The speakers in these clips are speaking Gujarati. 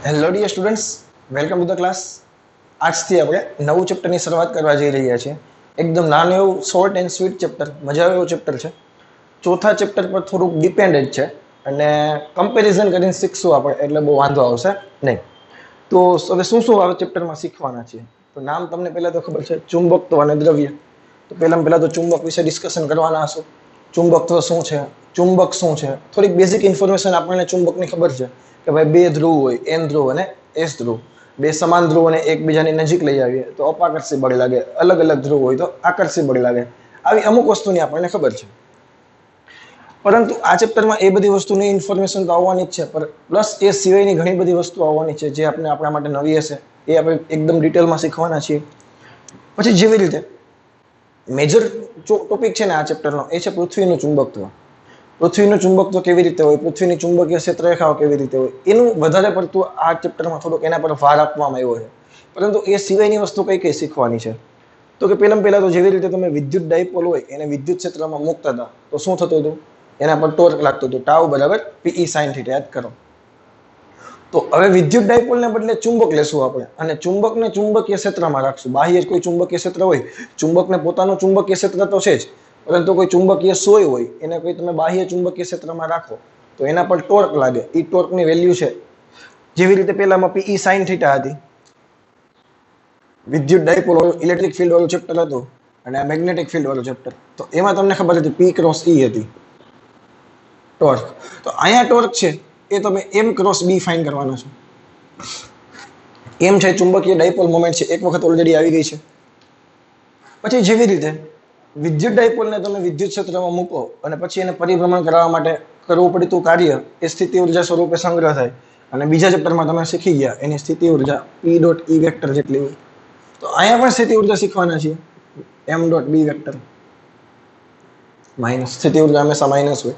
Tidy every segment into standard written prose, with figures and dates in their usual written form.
Hello dear students, welcome to the class. આજથી આપણે નવું ચેપ્ટરની શરૂઆત કરવા જઈ રહ્યા છીએ. એકદમ નાનું એવું શોર્ટ એન્ડ સ્વીટ ચેપ્ટર, મજા આવે એવું ચેપ્ટર છે. ચોથા ચેપ્ટર પર થોડુંક ડિપેન્ડન્ટ છે અને કમ્પેરિઝન કરીને શીખશું આપણે, એટલે બહુ વાંધો આવશે નહીં. તો હવે શું શું આ ચેપ્ટરમાં શીખવાના છીએ? તો નામ તમને પહેલા તો ખબર છે, ચુંબકત્વ અને દ્રવ્ય. તો પહેલા તો ચુંબક વિશે ડિસ્કશન કરવાના હશું. ચુંબકત્વ શું છે, ચુંબક શું છે, થોડીક બેઝિક ઇન્ફોર્મેશન આપણને ચુંબકની ખબર છે કે ભાઈ બે ધ્રુવ હોય, એન ધ્રુવ અને એસ ધ્રુવ. બે સમાન ધ્રુવ અને એકબીજાની નજીક લઈ આવીએ તો અપાકર્ષી બળ લાગે, અલગ અલગ ધ્રુવ હોય તો આકર્ષી બળ લાગે. આવી અમુક વસ્તુની આપણને ખબર છે. પરંતુ આ ચેપ્ટરમાં એ બધી વસ્તુની ઇન્ફોર્મેશન તો આવવાની જ છે, પણ પ્લસ એ સિવાયની ઘણી બધી વસ્તુ આવવાની છે જે આપણે આપણા માટે નવી હશે. એ આપણે એકદમ ડિટેલમાં શીખવાના છીએ. પછી જેવી રીતે મેજર ટોપિક છે ને આ ચેપ્ટરનો, એ છે પૃથ્વીનું ચુંબકત્વ. પૃથ્વીનું ચુંબકત્વ કેવી રીતે હોય, પૃથ્વીની ચુંબકીય ક્ષેત્રરેખાઓ કેવી રીતે હોય, એનું વધારે પડતું આ ચેપ્ટરમાં થોડુંક એના પર ભાર આપવામાં આવ્યો છે. પરંતુ એ સિવાયની વસ્તુ કઈ કઈ શીખવાની છે? તો કે પહેલા તો જેવી રીતે તમે વિદ્યુત ડાયપોલ હોય એને વિદ્યુત ક્ષેત્રમાં મૂકતા હતા તો શું થતું હતું? એના પર ટોર્ક લાગતું હતું, ટાઉ બરાબર પીઈ સાઇન થીટા. યાદ કરો. તો હવે વિદ્યુત ડાયપોલને બદલે ચુંબક લેશું આપણે, અને ચુંબકને ચુંબકીય ક્ષેત્રમાં રાખશું. બાહ્ય કોઈ ચુંબકીય ક્ષેત્ર હોય, ચુંબકને પોતાનું ચુંબકીય ક્ષેત્ર તો છે જ, પરંતુ કોઈ ચુંબકીય સોય હોય એને કોઈ તમે બાહ્ય ચુંબકીય ક્ષેત્રમાં રાખો તો એના પર ટોર્ક લાગે. એ ટોર્કની વેલ્યુ છે જેવી રીતે પહેલામાં પીઈ સાઇન થીટા હતી. વિદ્યુત ડાયપોલ વાળું ઇલેક્ટ્રિક ફિલ્ડ વાળું ચેપ્ટર હતું અને આ મેગ્નેટિક ફિલ્ડ વાળું ચેપ્ટર. તો એમાં તમને ખબર હતી પી ક્રોસ ઈ હતી ટોર્ક. તો અહીંયા ટોર્ક છે એ તમે એમ ક્રોસ બી ફાઇન કરવાનો છો. એમ છે ચુંબકીય ડાયપોલ મોમેન્ટ છે, એક વખત ઓલરેડી આવી ગઈ છે. પછી જેવી રીતે વિદ્યુત ડાયપોલને તમે વિદ્યુત ક્ષેત્રમાં મૂકો અને પછી એને પરિભ્રમણ કરાવવા માટે કરવું પડતું કાર્ય એ સ્થિતિ ઉર્જા સ્વરૂપે સંગ્રહ થાય. અને બીજા ચેપ્ટરમાં તમે શીખી ગયા એની સ્થિતિ ઉર્જા પી ડોટ ઈ વેક્ટર જેટલી હોય. તો અહીંયા પણ સ્થિતિ ઉર્જા શીખવાના છીએ, M dot B vector minus. સ્થિતિ ઉર્જા હંમેશા માઇનસ હોય.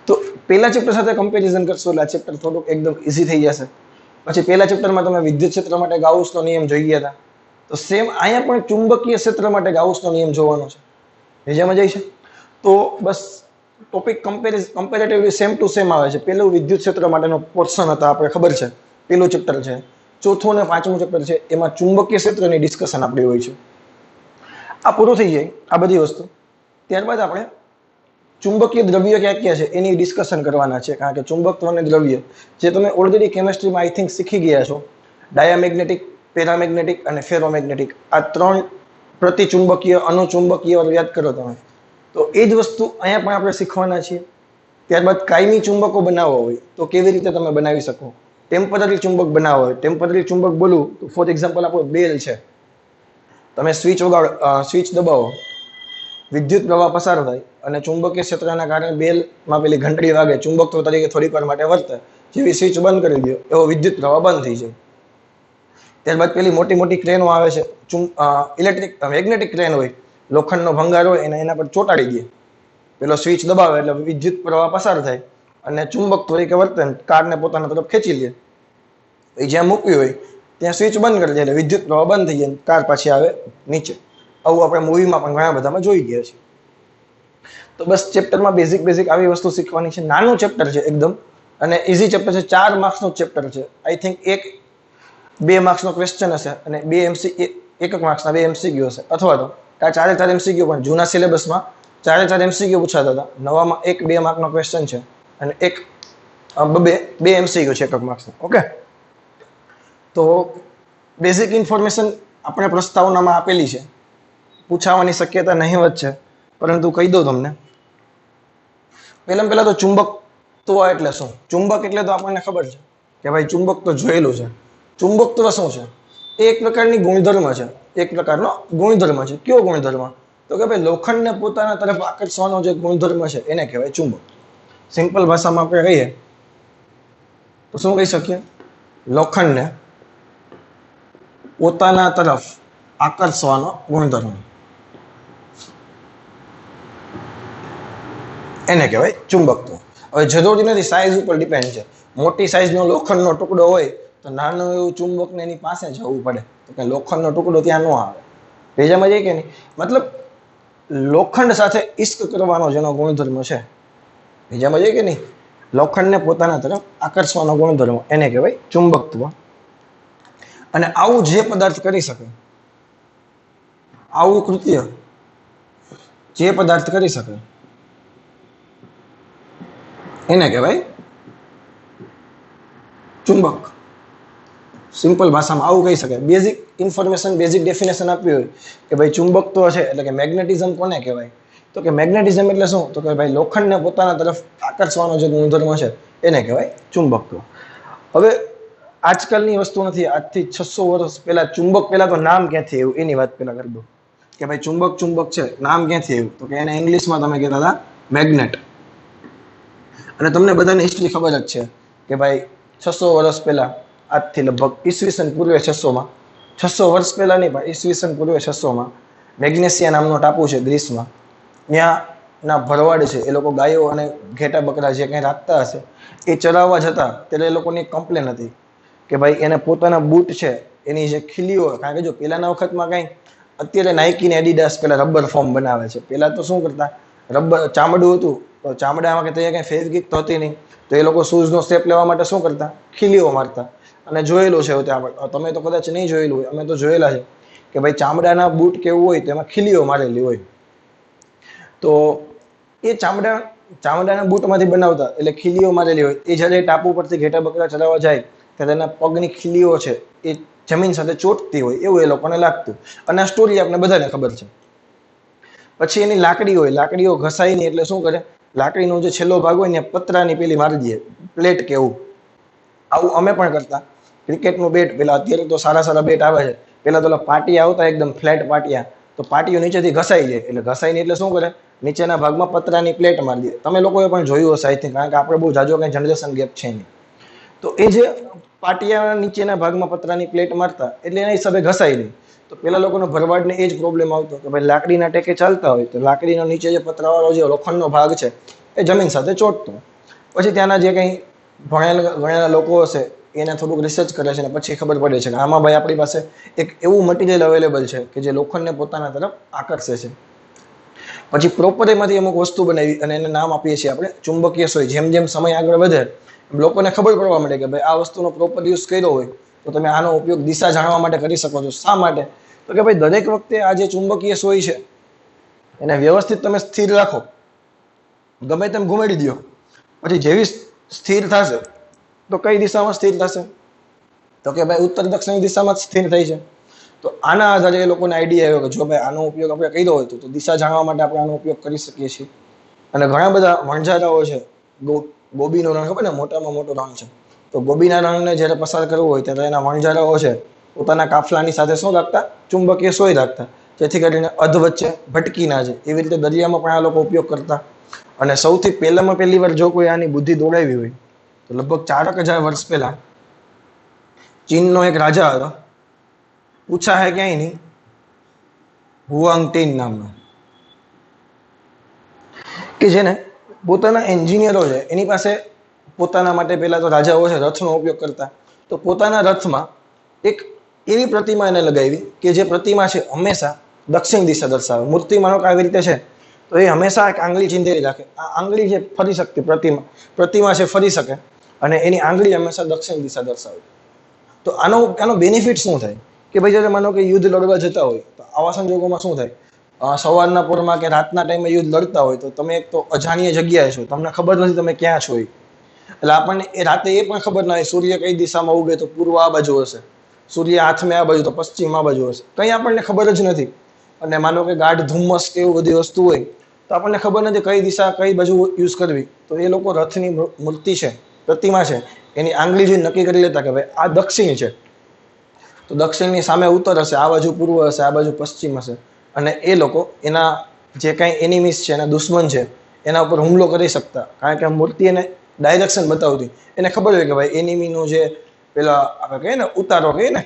તો પહેલા ચેપ્ટર સાથે કમ્પેરિઝન કરશો એટલે આ ચેપ્ટર થોડુંક એકદમ ઇઝી થઈ જશે. પછી પહેલા ચેપ્ટરમાં તમે વિદ્યુત ક્ષેત્ર માટે ગાઉસનો નિયમ જોઈ ગયા હતા. તો સેમ અહીંયા પણ ચુંબકીય ક્ષેત્ર માટે ગાઉસનો નિયમ જોવાનો છે. સમજમાં જાય છે? તો બસ topic comparatively same to same આવે છે. પહેલું વિદ્યુત ક્ષેત્ર માટેનો પોર્શન હતા, આપણે ખબર છે પેલું ચેપ્ટર છે. ચોથું અને પાંચમું ચેપ્ટર છે એમાં ચુંબકીય ક્ષેત્રની ડિસ્કશન આપણી હોય છે. આ પૂરું થઈ જાય આ બધી વસ્તુ, ત્યારબાદ આપણે ચુંબકીય દ્રવ્ય ક્યાં ક્યાં છે એની ડિસ્કશન કરવાના છે. કારણ કે ચુંબકત્વ અને દ્રવ્ય જે તમે ઓલરેડી કેમેસ્ટ્રીમાં આઈ થિંક શીખી ગયા છો, ડાયામેગ્નેટિક, પેરામેગ્નેટિક અને ફેરોમેગ્નેટિક, આ ત્રણ પ્રતિચુંબકીય, અનુચુંબકીય યાદ કરો તમે. તો એ જ વસ્તુ અહીંયા પણ આપણે શીખવાના છીએ. ત્યારબાદ કાયમી ચુંબકો બનાવવા હોય તો કેવી રીતે તમે બનાવી શકો, ટેમ્પરરી ચુંબક બનાવવા હોય. ટેમ્પરરી ચુંબક બોલું તો ફોર એક્ઝામ્પલ આપણો બેલ છે, તમે સ્વિચ દબાવો, વિદ્યુત પ્રવાહ પસાર થાય અને ચુંબકીય ક્ષેત્રના કારણે બેલમાં પેલી ઘંટડી વાગે, ચુંબકત્વ તરીકે થોડીક વાર માટે વર્તે. જેવી સ્વિચ બંધ કરી દો એવો વિદ્યુત પ્રવાહ બંધ થઈ જાય. ત્યારબાદ પેલી મોટી મોટી ક્રેનો આવે છે, ઇલેક્ટ્રિક મેગ્નેટિક ક્રેન હોય, લોખંડનો ભંગાર હોય એને એના પર ચોંટાડી દે, પેલો સ્વિચ દબાવે એટલે વિદ્યુત પ્રવાહ પસાર થાય અને ચુંબક તરીકે વર્તે, કારને પોતાના તરફ ખેંચી લે. એ જ્યાં મૂક્યું હોય ત્યાં સ્વિચ બંધ કરી દે એટલે વિદ્યુત પ્રવાહ બંધ થઈ જાય, કાર પાછી આવે નીચે. આવું આપણે મૂવીમાં પણ ઘણા બધામાં જોઈ ગયા છે. તો બસ ચેપ્ટરમાં બેઝિક આવી વસ્તુ શીખવાની છે. નાનું ચેપ્ટર છે એકદમ અને ઇઝી ચેપ્ટર છે. 4 માર્ક્સનું ચેપ્ટર છે. આઈ થિંક 2 માર્ક્સનો ક્વેશ્ચન હશે અને 1 માર્ક્સના 2 MCQ હશે, અથવા તો 4 MCQ પણ જૂના સિલેબસમાં 4 MCQ પૂછાતા હતા. નવામાં 1-2 માર્કનો ક્વેશ્ચન છે અને 2 MCQ છે 1 માર્ક્સનો. ઓકે, તો બેઝિક ઇન્ફોર્મેશન આપણે પ્રસ્તાવનામાં આપેલી છે, પૂછાવાની શક્યતા નહીવત છે, પરંતુ કહી દઉં તમને. પહેલા તો ચુંબકત્વ એટલે શું? ચુંબક એટલે તો આપણને ખબર છે કે ભાઈ ચુંબક તો જોયેલું છે. ચુંબકત્વ શું છે? એ એક પ્રકારની ગુણધર્મ છે, એક પ્રકારનો ગુણધર્મ છે. કયો ગુણધર્મ? તો કે ભાઈ લોખંડને પોતાના તરફ આકર્ષવાનો જે ગુણધર્મ છે એને કહેવાય ચુંબક. સિમ્પલ ભાષામાં આપણે કહીએ તો શું કહી શકીએ? લોખંડને પોતાના તરફ આકર્ષવાનો ગુણધર્મ, એને કહેવાય ચુંબકત્વ. હવે જરૂરી નથી, સાઈઝ ઉપર ડિપેન્ડ છે. મોટી સાઈઝનો લોખંડનો ટુકડો હોય તો નાનું એવું ચુંબકને એની પાસે જવું પડે, તો કે લોખંડનો ટુકડો ત્યાં ન આવે. ભેજામાં જાય કે નહીં? મતલબ લોખંડ સાથે ઇશ્ક કરવાનો જેનો ગુણધર્મ છે, ભેજામાં જાય કે નહીં? લોખંડને પોતાના તરફ આકર્ષવાનો ગુણધર્મ એને કહેવાય ચુંબકત્વ. અને આવું જે પદાર્થ કરી શકે, આવું કૃત્ય જે પદાર્થ કરી શકે એને કહેવાય ચુંબક. સિમ્પલ ભાષામાં આવું કહી શકાય. બેઝિક ઇન્ફોર્મેશન, બેઝિક ડેફિનેશન આપવી હોય કે ભાઈ ચુંબક તો છે, એટલે કે મેગ્નેટિઝમ કોને કહેવાય? તો કે મેગ્નેટિઝમ એટલે શું? તો કે ભાઈ લોખંડને પોતાના તરફ આકર્ષવાનો જે ગુણધર્મ છે એને કહેવાય ચુંબક. તો હવે આજકાલની વસ્તુ નથી, આજથી 600 વર્ષ પહેલા ચુંબક, પહેલા તો નામ ક્યાંથી આવ્યું એની વાત પહેલા કરી દો કે ભાઈ ચુંબક ચુંબક છે, નામ ક્યાંથી આવ્યું? તો કે એને ઇંગ્લિશમાં તમે કહેતા હતા મેગ્નેટ. અને તમને બધાને હિસ્ટ્રી ખબર જ છે કે ભાઈ 600 વર્ષ પહેલા, આજથી લગભગ ઈસવીસન પૂર્વે 600માં, 600 વર્ષ પહેલા નહીં પણ ઈસવીસન પૂર્વે 600માં મેગ્નેશિયા નામનો ટાપુ છે ગ્રીસમાં, ત્યાંના ભરવાડ છે એ લોકો ગાયો અને ઘેટા બકરા જે કંઈ રાખતા હશે એ ચરાવવા જતા ત્યારે એ લોકોની કમ્પ્લેન હતી કે ભાઈ એને પોતાના બૂટ છે એની જે ખીલીઓ, કારણ કે જો પહેલાના વખતમાં કંઈ, અત્યારે નાઇકી ને એડિડાસ પેલા રબર ફોર્મ બનાવે છે, પહેલા તો શું કરતા, રબર ચામડું હતું તો ચામડામાં કે ત્યાં કંઈ ફેવિક્વિક તો હતી નહીં, તો એ લોકો શૂઝનો શેપ લેવા માટે શું કરતા, ખીલીઓ મારતા. અને જોયેલું છે ત્યાં, તમે તો કદાચ નહીં જોયેલું હોય, અમે તો જોયેલા છે કે ભાઈ ચામડાના બૂટ કેવું હોય તો એમાં ખીલીઓ મારેલી હોય. તો એ ચામડાના બૂટમાંથી બનાવતા, એટલે ખીલીઓ મારેલી હોય. એ જ્યારે ટાપુ પરથી ઘેટા બકરા ચરાવવા જાય ત્યારે એના પગની ખીલીઓ છે એ જમીન સાથે ચોટતી હોય એવું એ લોકોને લાગતું. અને આ સ્ટોરી આપણે બધાને ખબર છે. પછી એની લાકડી હોય, લાકડીઓ ઘસાય નહીં એટલે શું કરે, લાકડીનો જે છેલ્લો ભાગ હોય ને પતરાની પેલી મારી દે, પ્લેટ કે એવું. આવું અમે પણ કરતા. ક્રિકેટનું બેટ, પેલા અત્યારે તો સારા સારા બેટ આવે છે, પેલા તો પાટિયા આવતા એકદમ ફ્લેટ પાટિયા, તો પાટીઓ નીચેથી ઘસાઈ જાય, એટલે ઘસાઈ નહીં એટલે શું કરે, નીચેના ભાગમાં પતરાની પ્લેટ મારી દે. તમે લોકોએ પણ જોયું હશે આઈ થિંક, કારણ કે આપણે બહુ જાજો કંઈ જનરેશન ગેપ છે નહીં. તો એ જે પાટિયા નીચેના ભાગમાં પતરાની પ્લેટ મારતા એટલે એના હિસાબે ઘસાય નહીં. તો પેલા લોકોનો ભરવાડને એ જ પ્રોબ્લેમ આવતો કે ભાઈ લાકડીના ટેકે ચાલતા હોય તો લાકડીનો નીચે જે પતરાવાળો જે લોખંડનો ભાગ છે એ જમીન સાથે ચોટતો. પછી ત્યાંના જે કંઈ ભણેલા લોકો હશે એને થોડુંક રિસર્ચ કરે છે અને પછી ખબર પડે છે કે આમાં ભાઈ આપણી પાસે એક એવું મટીરિયલ અવેલેબલ છે કે જે લોખંડને પોતાના તરફ આકર્ષે છે. પછી પ્રોપર એમાંથી અમુક વસ્તુ બનાવી અને એને નામ આપીએ છીએ આપણે ચુંબકીય સોય. જેમ જેમ સમય આગળ વધે લોકોને ખબર પડવા માંડે કે ભાઈ આ વસ્તુનો પ્રોપર યુઝ કર્યો હોય તો તમે આનો ઉપયોગ દિશા જાણવા માટે કરી શકો છો. શા માટે? તો કે ભાઈ દરેક વખતે આ જે ચુંબકીય સોય છે એને વ્યવસ્થિત તમે સ્થિર રાખો, ગમે તેમ ઘુમાડી દો, પછી જેવી સ્થિર થશે તો કઈ દિશામાં સ્થિર થશે? તો કે ભાઈ ઉત્તર દક્ષિણ દિશામાં જ સ્થિર થઈ છે. તો આના આધારે એ લોકોને આઈડિયા આવ્યો કે જો ભાઈ આનો ઉપયોગ આપણે કર્યો હોય તો દિશા જાણવા માટે આપણે આનો ઉપયોગ કરી શકીએ છીએ. અને ઘણા બધા વણઝારાઓ છે, ગોબીનો રણ ખબર ને, મોટામાં મોટો રણ છે, તો ગોબીના રણને જ્યારે પસાર કરવું હોય ત્યારે એના વણઝારાઓ છે પોતાના કાફલાની સાથે શું રાખતા, ચુંબકીય સોય રાખતા, જેથી કરીને અધ વચ્ચે ભટકી ના જાય. એવી રીતે દરિયામાં પણ આ લોકો ઉપયોગ કરતા. અને સૌથી પહેલામાં પહેલી વાર જો કોઈ આની બુદ્ધિ દોડાવી હોય તો લગભગ 4000 વર્ષ પહેલા ચીનનો એક રાજા હતો, પૂછા હે ક્યાંય નહીં, હુઆંગ ટીન નામનો, કે જેને પોતાના એન્જિનિયરો છે એની પાસે પોતાના માટે પહેલા તો રાજાઓ છે રથનો ઉપયોગ કરતા. તો પોતાના રથમાં એક એવી પ્રતિમા એને લગાવી કે જે પ્રતિમા છે હંમેશા દક્ષિણ દિશા દર્શાવે. મૂર્તિ માનો કે આવી રીતે છે તો એ હંમેશા એક આંગળી ચીંધેલી રાખે. આ આંગળી છે ફરી શકતી પ્રતિમા છે ફરી શકે અને એની આંગળી હંમેશા દક્ષિણ દિશા દર્શાવે. તો આનો બેનિફિટ શું થાય કે ભાઈ જ્યારે માનો કે યુદ્ધ લડવા જતા હોય તો આવા સંજોગોમાં શું થાય, સવારના પોરમાં કે રાતના ટાઈમે યુદ્ધ લડતા હોય તો તમે એક તો અજાણીય જગ્યાએ છો, તમને ખબર નથી તમે ક્યાં છો. એટલે આપણને એ રાતે એ પણ ખબર ના હોય સૂર્ય કઈ દિશામાં ઉગે તો પૂર્વ આ બાજુ હશે, સૂર્ય હાથમે આ બાજુ તો પશ્ચિમ આ બાજુ હશે, કંઈ આપણને ખબર જ નથી. અને માનો કે ગાઢ ધુમ્મસ કે એવું બધી વસ્તુ હોય તો આપણને ખબર નથી કઈ દિશા કઈ બાજુ યુઝ કરવી. તો એ લોકો રથની મૂર્તિ છે, પ્રતિમા છે, એની આંગળી જોઈને નક્કી કરી લેતા કે ભાઈ આ દક્ષિણ છે તો દક્ષિણની સામે ઉત્તર હશે, આ બાજુ પૂર્વ હશે, આ બાજુ પશ્ચિમ હશે. અને એ લોકો એના જે કાંઈ એનિમીસ છે, એના દુશ્મન છે, એના ઉપર હુમલો કરી શકતા. કારણ કે મૂર્તિ એને ડાયરેક્શન બતાવતી, એને ખબર હોય કે ભાઈ એનિમીનું જે પેલા આપણે કહીએ ને ઉતારો કહીએ ને,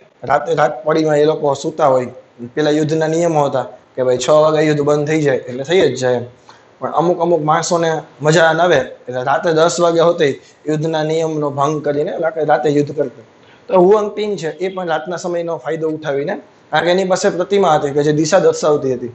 રાત પડીમાં એ લોકો સૂતા હોય, પેલા યુદ્ધના નિયમો હતા કે ભાઈ 6 વાગે યુદ્ધ બંધ થઈ જાય એટલે થઈ જ જાય. પણ અમુક માણસોને મજા ના આવે એટલે રાતે 10 વાગે હોતે યુદ્ધના નિયમનો ભંગ કરીને રાતે યુદ્ધ કરતા. તો હુઆંગ ટીન છે એ પણ રાતના સમયનો ફાયદો ઉઠાવીને, કારણ કે એની પાસે પ્રતિમા હતી કે જે દિશા દર્શાવતી હતી,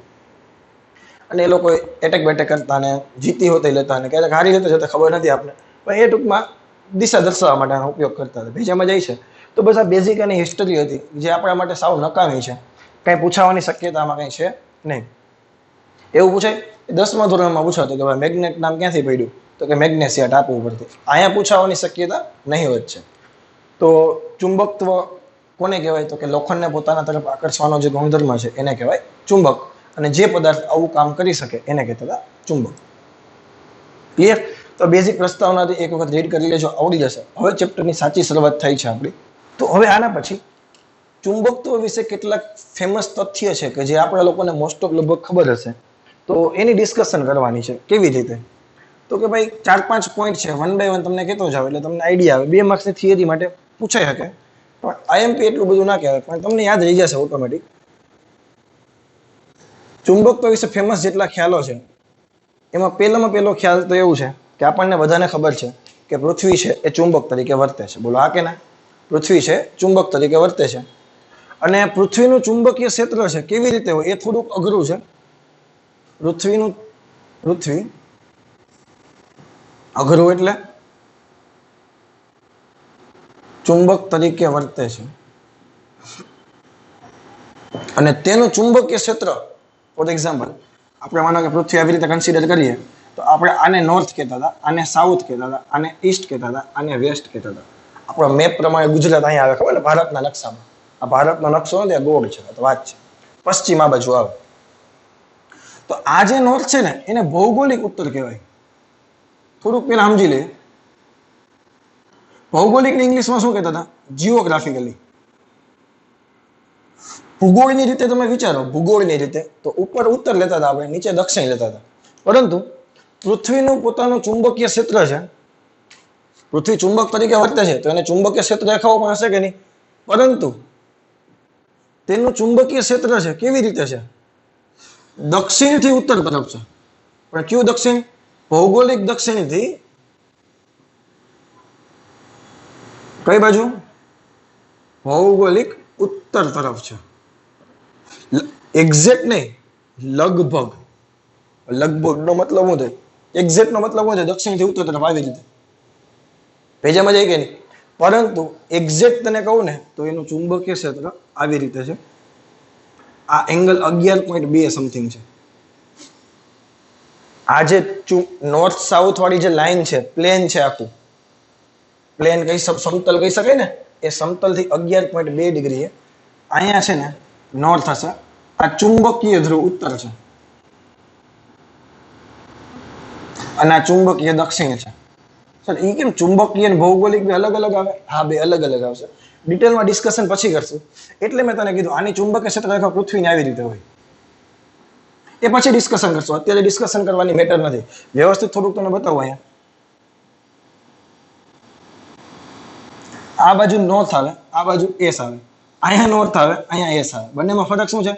અને એ લોકો એટેક બેટેક કરતા ને જીતી હોતે લેતા, અને ક્યારેક હારી જતા ખબર નથી આપણે, પણ એ ટૂંકમાં દિશા દર્શાવવા માટે આનો ઉપયોગ કરતા હતા. ભેજામાં જાય છે તો બસ આ બેઝિક અને હિસ્ટરી હતી જે આપણા માટે સાવ નકામી છે, કંઈ પૂછાવાની શક્યતા આમાં કંઈ છે નહીં. એવું પૂછાય 10મા ધોરણમાં પૂછાતું કે ભાઈ મેગ્નેટ નામ ક્યાંથી પડ્યું, તો કે મેગ્નેશિયા ટાપુ ઉપરથી. અહીંયા પૂછાવાની શક્યતા નહીવત છે. તો ચુંબકત્વ કોને કહેવાય, તો કે લોખંડને પોતાના તરફ આકર્ષવાનો જે ગુણધર્મ છે એને કહેવાય ચુંબક, અને જે પદાર્થ આવું કામ કરી શકે એને કહેતા હતા ચુંબક. ક્લિયર? તો બેઝિક પ્રસ્તાવનાથી એક વખત રીડ કરી લેજો, આવડી જશે. હવે ચેપ્ટરની સાચી શરૂઆત થઈ છે આપણી. તો હવે આના પછી ચુંબકત્વ વિશે કેટલાક ફેમસ તથ્ય છે કે જે આપણા લોકોને મોસ્ટ ઓફ લગભગ ખબર હશે, તો એની ડિસ્કશન કરવાની છે. કેવી રીતે? તો કે ભાઈ 4-5 પોઈન્ટ છે, વન બાય વન તમને કહેતો જાવ એટલે તમને આઈડિયા આવે. 2 માર્ક્સની થિયરી માટે પૂછાઈ શકે, પણ આઈએમપી એટલું બધું ના કહેવાય, પણ તમને યાદ રહી જશે ઓટોમેટિક. ચુંબકત્વ વિશે ફેમસ જેટલા ખ્યાલો છે એમાં પહેલામાં પહેલો ખ્યાલ તો એવું છે કે આપણને બધાને ખબર છે કે પૃથ્વી છે એ ચુંબક તરીકે વર્તે છે. બોલો હા કે ના? પૃથ્વી છે ચુંબક તરીકે વર્તે છે. અને પૃથ્વીનું ચુંબકીય ક્ષેત્ર છે કેવી રીતે હોય એ થોડુંક અઘરું છે. પૃથ્વી અઘરું એટલે ચુંબક તરીકે વર્તે છે અને તેનું ચુંબકીય ક્ષેત્ર, ફોર એક્ઝામ્પલ આપણે માનો કે પૃથ્વી આવી રીતે કન્સિડર કરીએ તો આપણે આને નોર્થ કહેતા હતા, આને સાઉથ કહેતા હતા, આને ઈસ્ટ કહેતા હતા, આને વેસ્ટ કહેતા હતા. આપણો મેપ પ્રમાણે ગુજરાત અહીંયા આવે, ખબર ને ભારતના નકશામાં. આ ભારતનો નકશો નથી, આ ગોળ છે, તો વાત છે. પશ્ચિમ આ બાજુ આવે. તો આ જે નોર્થ છે ને એને ભૌગોલિક ઉત્તર કહેવાય. થોડુંક પેલા સમજી લઈએ. ભૌગોલિકની ઇંગ્લિશમાં શું કહેતા હતા? જીઓગ્રાફિકલી. ભૂગોળની રીતે તમે વિચારો, ભૂગોળની રીતે તો ઉપર ઉત્તર લેતા હતા આપણે, નીચે દક્ષિણ લેતા હતા. પરંતુ પૃથ્વીનું પોતાનું ચુંબકીય ક્ષેત્ર છે. પૃથ્વી ચુંબક તરીકે વર્તે છે તો એને ચુંબકીય ક્ષેત્ર રેખાઓ પણ હશે કે નહીં? પરંતુ તેનું ચુંબકીય ક્ષેત્ર છે કેવી રીતે છે? દક્ષિણથી ઉત્તર તરફ છે. પણ કયું દક્ષિણ? ભૌગોલિક દક્ષિણથી કઈ બાજુ? ભૌગોલિક ઉત્તર તરફ છે. એક્ઝેક્ટ નહીં, લગભગ. લગભગ નો મતલબ શું થાય? એક્ઝેક્ટ નો મતલબ શું થાય? દક્ષિણથી ઉત્તર તરફ આવી રીતે. ભેજામાં જાય કે નહીં? પરંતુ એક્ઝેક્ટ તને કહું ને તો એનું ચુંબકીય ક્ષેત્ર આવી રીતે છે. આ એંગલ 11.2 સમથિંગ છે. આ જે નોર્થ સાઉથ વાળી જે લાઈન છે, પ્લેન છે, આખું પ્લેન કઈ સમતલ કહી શકાય ને, એ સમતલ થી 11.2 ડિગ્રી છે. અહીંયા છે ને નોર્થ હશે, આ ચુંબકીય ધ્રુવ ઉત્તર છે અને આ ચુંબકીય દક્ષિણ છે. સર એ કેમ ચુંબકીય અને ભૌગોલિક બે અલગ અલગ આવે? હા, બે અલગ અલગ આવશે. ડિટેલમાં ડિસ્કશન પછી કરશું. એટલે મેં તને કીધું આની ચુંબકીય ક્ષેત્ર રેખા પૃથ્વીની આવી રીતે હોય. એ પછી ડિસ્કશન કરશું, અત્યારે ડિસ્કશન કરવાની મેટર નથી. વ્યવસ્થિત થોડુંક તને બતાવું. અહીંયા આ બાજુ નોર્થ આવે, આ બાજુ એસ આવે. અહીંયા નોર્થ આવે, અહીંયા એસ આવે. બંનેમાં ફરક શું છે?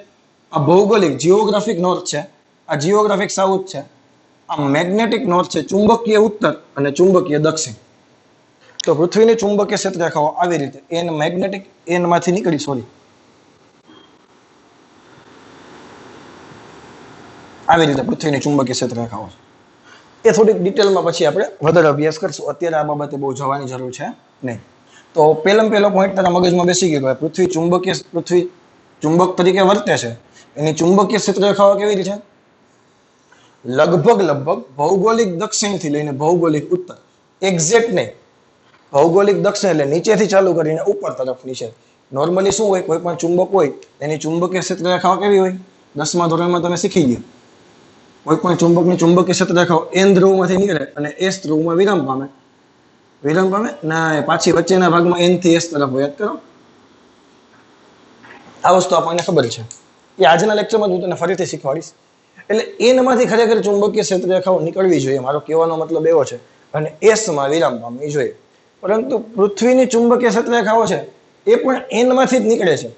આ ભૌગોલિક જીઓગ્રાફિક નોર્થ છે, આ જીઓગ્રાફિક સાઉથ છે. આ મેગ્નેટિક નોર્થ છે, ચુંબકીય ઉત્તર અને ચુંબકીય દક્ષિણ. તો પૃથ્વીની ચુંબકીય ક્ષેત્ર રેખાઓ આવી રીતે એન મેગ્નેટિક એન માંથી નીકળી, સોરી, આવી રીતે પૃથ્વીની ચુંબકીય ક્ષેત્ર રેખાઓ એ થોડીક ડિટેલમાં પછી આપણે વધારે અભ્યાસ કરશું. અત્યારે આ બાબતે બહુ જવાની જરૂર છે નહીં. તો પહેલો પોઈન્ટ તારા મગજમાં બેસી ગયો, પૃથ્વી ચુંબક તરીકે વર્તે છે. એની ચુંબકીય ક્ષેત્ર રેખાઓ કેવી રીતે? લગભગ ભૌગોલિક દક્ષિણથી લઈને ભૌગોલિક ઉત્તર. એક્ઝેક્ટ નહીં, ભૌગોલિક દક્ષિણ એટલે નીચેથી ચાલુ કરીને ઉપર તરફ નીચે. નોર્મલી શું હોય, કોઈ પણ ચુંબક હોય એની ચુંબકીય ક્ષેત્ર રેખાઓ કેવી હોય? 10મા ધોરણમાં તમે શીખી ગયા. કોઈ પણ ચુંબકની ચુંબકીય ક્ષેત્ર રેખાઓ એન ધ્રુવમાંથી નીકળે અને એસ ધ્રુવમાં વિરામ પામે. ના, પાછી વચ્ચેના ભાગમાં એન થી એસ તરફ યાદ કરો. આ વસ્તુ આપણને ખબર છે. એ આજના લેક્ચરમાં હું તને ફરીથી શીખવાડીશ. એટલે એનમાંથી ખરેખર ચુંબકીય ક્ષેત્ર રેખાઓ નીકળવી જોઈએ, મારો કહેવાનો મતલબ એવો છે, અને એસમાં વિરામ પામવી જોઈએ. પરંતુ પૃથ્વીની ચુંબકીય ક્ષેત્ર રેખાઓ છે એ પણ એનમાંથી જ નીકળે છે,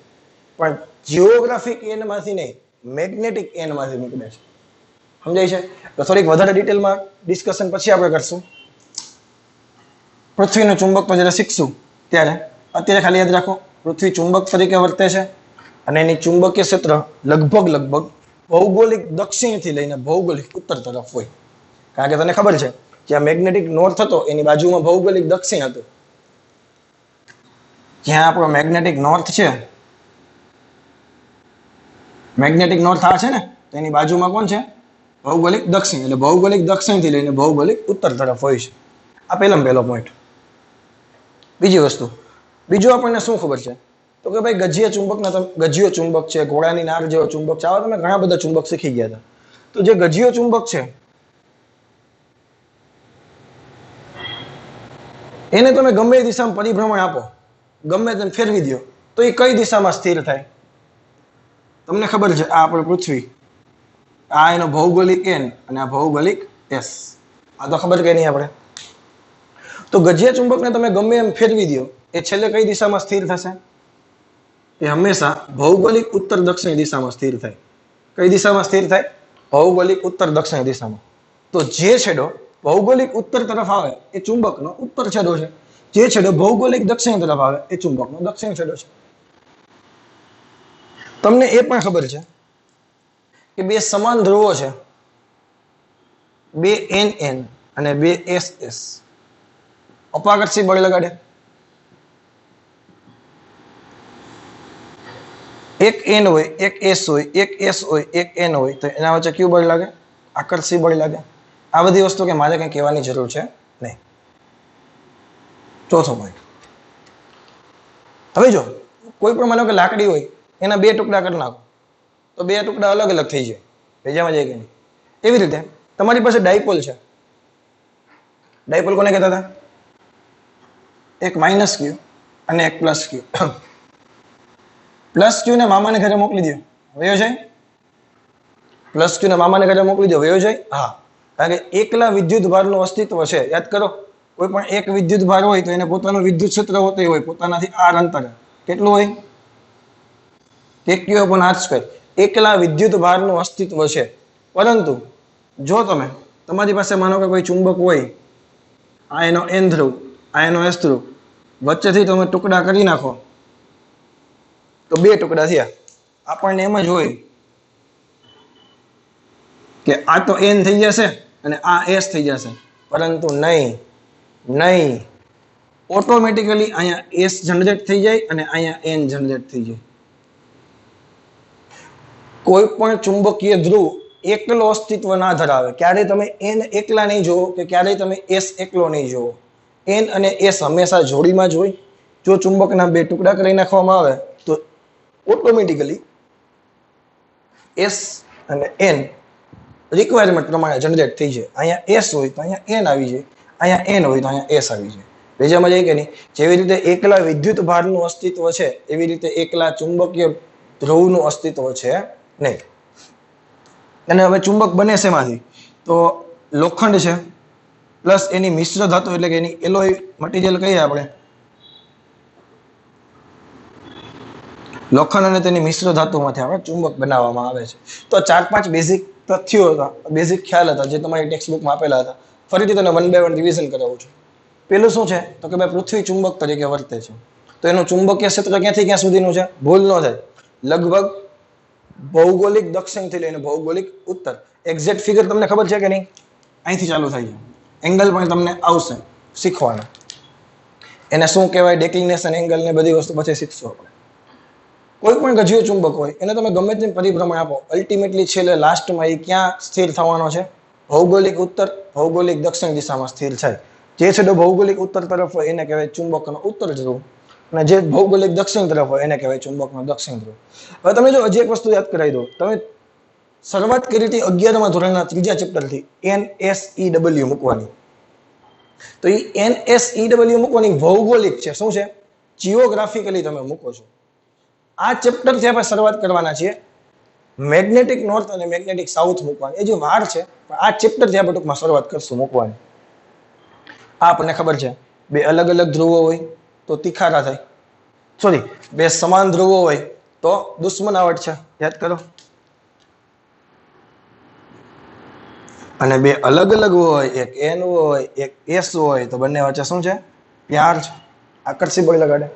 પણ જીઓગ્રાફિક એનમાંથી નહીં, મેગ્નેટિક એનમાંથી નીકળે છે. સમજાય છે? તો થોડીક વધારે ડિટેલમાં ડિસ્કશન પછી આપણે કરશું. પૃથ્વીનું ચુંબકત્વ જ્યારે શીખશું ત્યારે અત્યારે ખાલી યાદ રાખો, પૃથ્વી ચુંબક તરીકે વર્તે છે અને એની ચુંબકીય ક્ષેત્ર લગભગ ભૌગોલિક દક્ષિણથી લઈને ભૌગોલિક ઉત્તર તરફ હોય. કારણ કે તને ખબર છે કે આ મેગ્નેટિક નોર્થ હતો એની બાજુમાં ભૌગોલિક દક્ષિણ હતું. જ્યાં આપણો મેગ્નેટિક નોર્થ છે, મેગ્નેટિક નોર્થ આ છે ને, તો એની બાજુમાં કોણ છે? ભૌગોલિક દક્ષિણ. એટલે ભૌગોલિક દક્ષિણથી લઈને ભૌગોલિક ઉત્તર તરફ હોય છે. આ પહેલામાં પહેલો પોઈન્ટ. બીજી વસ્તુ, બીજું આપણને શું ખબર છે? તો કે ભાઈ ગજીય ચુંબક છે, ઘોડાની નાર જેવો ચુંબક છે, આવા તમે ઘણા બધા ચુંબક શીખી ગયા હતા. તો જે ગજીય ચુંબક છે એને તમે ગમે એ દિશામાં પરિભ્રમણ આપો, ગમે તેમ ફેરવી દો, તો એ કઈ દિશામાં સ્થિર થાય? તમને ખબર છે, આ આપણે પૃથ્વી, આ એનો ભૌગોલિક n અને આ ભૌગોલિક s. આ તો ખબર કે નહીં આપણે? તો ગજીય ચુંબકને તમે ગમે એમ ફેરવી દો, એ છેલ્લે કઈ દિશામાં સ્થિર થશે? એ હંમેશા ભૌગોલિક ઉત્તર દક્ષિણ દિશામાં સ્થિર થાય. કઈ દિશામાં સ્થિર થાય? ભૌગોલિક ઉત્તર દક્ષિણ દિશામાં. તો જે છેડો ભૌગોલિક ઉત્તર તરફ આવે એ ચુંબકનો ઉત્તર છેડો છે, જે છેડો ભૌગોલિક દક્ષિણ તરફ આવે એ ચુંબકનો દક્ષિણ છેડો છે. તમને એ પણ ખબર છે કે બે સમાન ધ્રુવો છે, બે NN અને બે SS, અપાકર્ષી બળ લગાડે. એક N હોય, એક S હોય, એક S હોય, એક N હોય, તો એના વચ્ચે કયું બળ લાગે? આકર્ષી બળ લાગે. આ બધી વસ્તુ કે મારે કઈ કહેવાની જરૂર છે નહીં. ચોથો પોઈન્ટ. હવે જો કોઈ પણ માનો કે લાકડી હોય, એના બે ટુકડા કરી નાખો, તો બે ટુકડા અલગ અલગ થઈ જાય. ભેજામાં જાય કે નહીં? એવી રીતે તમારી પાસે ડાયપોલ છે. ડાયપોલ કોને કહેતા હતા? એક માઇનસ ક્યુ અને એક પ્લસ ક્યુ. પ્લસ ક્યુ ને મામાને ઘરે મોકલી દો, વયો જાય. પ્લસ ક્યુ ને મામાને ઘરે મોકલી દો, વયો જાય. હા, કારણ કે એકલા વિદ્યુત ભારનું અસ્તિત્વ છે. યાદ કરો, કોઈ પણ એક વિદ્યુત ભાર હોય તો એને પોતાનું વિદ્યુત ક્ષેત્ર હોતું હોય, પોતાનાથી r અંતરે. કેટલું હોય? kq/r². એકલા વિદ્યુત ભારનું અસ્તિત્વ છે. પરંતુ જો તમે, તમારી પાસે માનો કે કોઈ ચુંબક હોય, આ એનો n ધ્રુવ, આ એનો s ધ્રુવ, વચ્ચેથી તમે ટુકડા કરી નાખો, તો બે ટુકડા થયા. આપણને એમ જ હોય કે આ તો n થઈ જશે અને આ s થઈ જશે, પરંતુ નહીં. ઓટોમેટિકલી અહીંયા s જનરેટ થઈ જાય અને અહીંયા n જનરેટ થઈ જાય. કોઈ પણ ચુંબકીય ધ્રુવ એકલો અસ્તિત્વ ના ધરાવે. ક્યારેય તમે n એકલા નહીં જોવો કે ક્યારેય તમે s એકલો નહીં જોવો. n અને s હંમેશા જોડીમાં જ હોય. જો ચુંબકના બે ટુકડા કરી નાખવામાં આવે તો ઓટોમેટિકલી s અને n રિક્વાયરમેન્ટ પ્રમાણે જનરેટ થઈ જાય. અહીંયા s હોય તો અહીંયા n આવી જાય, અહીંયા n હોય તો અહીંયા s આવી જાય. બીજામાં જાય કે નહીં? જેવી રીતે એકલા વિદ્યુત ભારનું અસ્તિત્વ છે, એવી રીતે એકલા ચુંબકીય ધ્રુવનું અસ્તિત્વ છે નહીં. અને હવે ચુંબક બને શેમાંથી? તો લોખંડ છે પ્લસ એની મિશ્ર ધાતુ, એટલે કે એની એલોય મટીરિયલ કહીએ આપણે, લોખંડ અને તેની મિશ્ર ધાતુમાંથી આપણે ચુંબક બનાવવામાં આવે છે. તો 4-5 બેઝિક તથ્યો હતા, બેઝિક ખ્યાલ હતા, જે તમારી ટેક્સ્ટ બુકમાં આપેલા હતા. ફરીથી તને 1 by 1 રિવિઝન કરાવું છું. પેલું શું છે? તો કે ભાઈ પૃથ્વી ચુંબક તરીકે વર્તે છે. તો એનું ચુંબકીય ક્ષેત્ર ક્યાંથી ક્યાં સુધીનું છે? ભૂલ ન થાય, લગભગ ભૌગોલિક દક્ષિણથી લઈને ભૌગોલિક ઉત્તર. એક્ઝેક્ટ ફિગર તમને ખબર છે કે નહીં? અહીંથી ચાલુ થાય છે. એંગલ પણ તમને આવશે શીખવાના. એને શું કહેવાય, ડેક્લિનેશન એંગલ ને બધી વસ્તુ પછી શીખશું આપણે. કોઈ પણ ગજીય ચુંબક હોય એને તમે ગમે તેમ પરિભ્રમણ આપો, અલ્ટિમેટલી છેલ્લે લાસ્ટમાં એ ક્યાં સ્થિર થવાનો છે? ભૌગોલિક ઉત્તર, ભૌગોલિક દક્ષિણ દિશામાં સ્થિર થાય. જે છેડો ભૌગોલિક ઉત્તર તરફ હોય એને કહેવાય ચુંબકનો ઉત્તર ધ્રુવ, અને જે ભૌગોલિક દક્ષિણ તરફ હોય એને કહેવાય ચુંબકનો દક્ષિણ ધ્રુવ. હવે તમે જો હજી એક વસ્તુ યાદ કરાવી દો. તમે શરૂઆત કરી હતી 11મા ધોરણના 3જા ચેપ્ટરથી NSEW મૂકવાની. તો એ NSEW મૂકવાની ભૌગોલિક છે. શું છે? જીઓગ્રાફિકલી તમે મૂકો છો. આ ચેપ્ટરથી આપણે શરૂઆત કરવાના છીએ. મેગ્નેટિક નોર્થ અને મેગ્નેટિક સાઉથ મૂકવાની એ જે વાર છે, પણ આ ચેપ્ટરથી આપણે ટૂંકમાં શરૂઆત કરશું મૂકવાની. આ આપણને ખબર છે, બે અલગ અલગ ધ્રુવો હોય તો તિખારા થાય. સોરી, બે સમાન ધ્રુવો હોય તો દુશ્મનાવટ છે. યાદ કરો. અને બે અલગ અલગ હોય, એક n હોય, એક s હોય, તો બંને વચ્ચે શું છે? પ્યાર છે, આકર્ષી બળ લગાડે.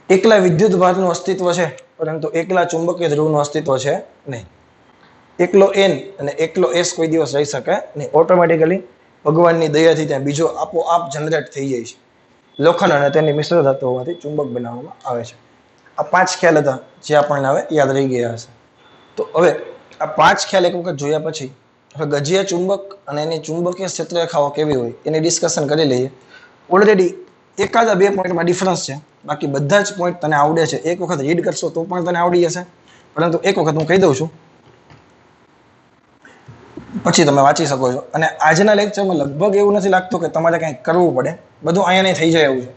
એકલા વિદ્યુત ભારનું અસ્તિત્વ છે, પરંતુ એકલા ચુંબકીય ધ્રુવનું અસ્તિત્વ છે નહીં. એકલો n અને એકલો s કોઈ દિવસ રહી શકે નહીં. ઓટોમેટિકલી ભગવાનની દયાથી ત્યાં બીજો આપોઆપ જનરેટ થઈ જાય છે. લોખંડ અને તેની મિશ્ર ધાતુઓમાંથી ચુંબક બનાવવામાં આવે છે. આ 5 ખ્યાલ હતા જે આપણને હવે યાદ રહી ગયા હશે. તો હવે આ 5 ખ્યાલ એક વખત જોયા પછી હવે ગજિયા ચુંબક અને એની ચુંબકીય ક્ષેત્ર રેખાઓ કેવી હોય એની ડિસ્કશન કરી લઈએ. ઓલરેડી એકાદા 2 પોઈન્ટમાં ડિફરન્સ છે, બાકી બધા જ પોઈન્ટ તને આવડે છે. એક વખત રીડ કરશો તો પણ તને આવડી જશે, પરંતુ એક વખત હું કહી દઉં છું પછી તમે વાંચી શકો છો. અને આજના લેક્ચરમાં લગભગ એવું નથી લાગતું કે તમારે કંઈક કરવું પડે, બધું અહીંયા નહીં થઈ જાય એવું છે.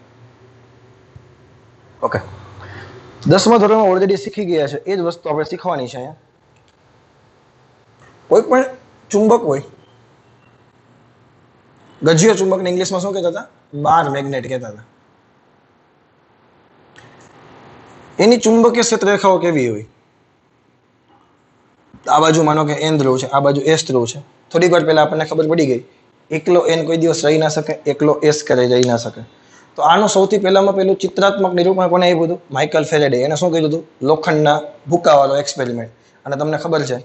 ઓકે, 10મા ધોરણમાં ઓલરેડી શીખી ગયા છે, એ જ વસ્તુ આપણે શીખવાની છે અહીંયા. કોઈ પણ ચુંબક હોય, ગજિયો ચુંબકને ઇંગ્લિશમાં શું કહેતા હતા? બાર મેગ્નેટ કહેતા હતા. એની ચુંબકીય ક્ષેત્ર રેખાઓ કેવી હોય? આ બાજુ માનો કે એન ધ્રુવ છે, આ બાજુ એસ ધ્રુવ છે. થોડીક વાર પહેલા આપણને ખબર પડી ગઈ, એકલો એન કોઈ દિવસ રહી ના શકે, એકલો એસ ક્યારેય રહી ના શકે. તો આનું સૌથી પહેલામાં પહેલું ચિત્રાત્મક નિરૂપણ કોને આપ્યું હતું? Michael Faraday. એને શું કીધું હતું? લોખંડના ભૂકાવાળો એક્સપેરિમેન્ટ. અને તમને ખબર છે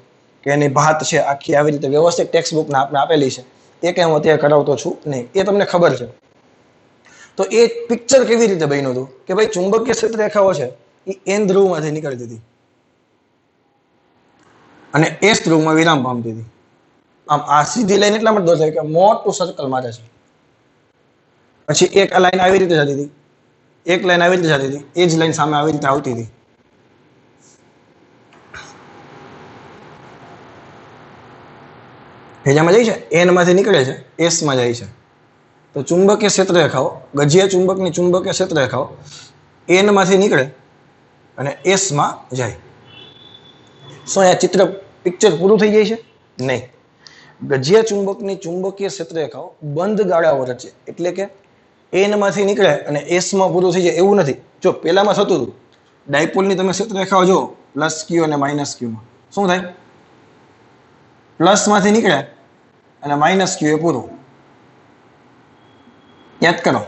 કે એની ભાત છે આખી આવી રીતે વ્યવસ્થિત ટેક્સ્ટ બુકના આપણે આપેલી છે. એ કંઈ હું અત્યારે કરાવતો છું નહીં, એ તમને ખબર છે. તો એ પિક્ચર કેવી રીતે બન્યું હતું કે ભાઈ ચુંબકીય ક્ષેત્ર રેખાઓ છે એ એન ધ્રુવમાંથી નીકળતી હતી અને એસ ધ્રુવમાં વિરામ પામતી હતી. આમ આ સીધી લાઈન એટલા માટે દોરતા કે મોટું સર્કલ મારે છે. પછી એક લાઈન આવી રીતે જતી હતી, એક લાઈન આવી રીતે જતી હતી, એ જ લાઈન સામે આવી રીતે આવતી હતી. હેજામાં જાય છે, એન માંથી નીકળે છે, એસ માં જાય છે. તો ચુંબકીય ક્ષેત્ર રેખાઓ, ગજિયા ચુંબકની ચુંબકીય ક્ષેત્ર રેખાઓ એન માંથી નીકળે અને એસ માં જાય. શું આ ચિત્ર પિક્ચર પૂરું થઈ જાય છે? નહીં. ગજિયા ચુંબકની ચુંબકીય ક્ષેત્ર રેખાઓ બંધ ગાળાઓ રચે, એટલે કે એન માંથી નીકળે અને એસ માં પૂરું થઈ જાય એવું નથી. જો પેલામાં થતું હતું, ડાયપોલની તમે ક્ષેત્ર રેખાઓ જો પ્લસ ક્યુ અને માઇનસ ક્યુ માં શું થાય? પ્લસ માંથી નીકળે અને માઇનસ ક્યુ એ પૂરું. યાદ કરો,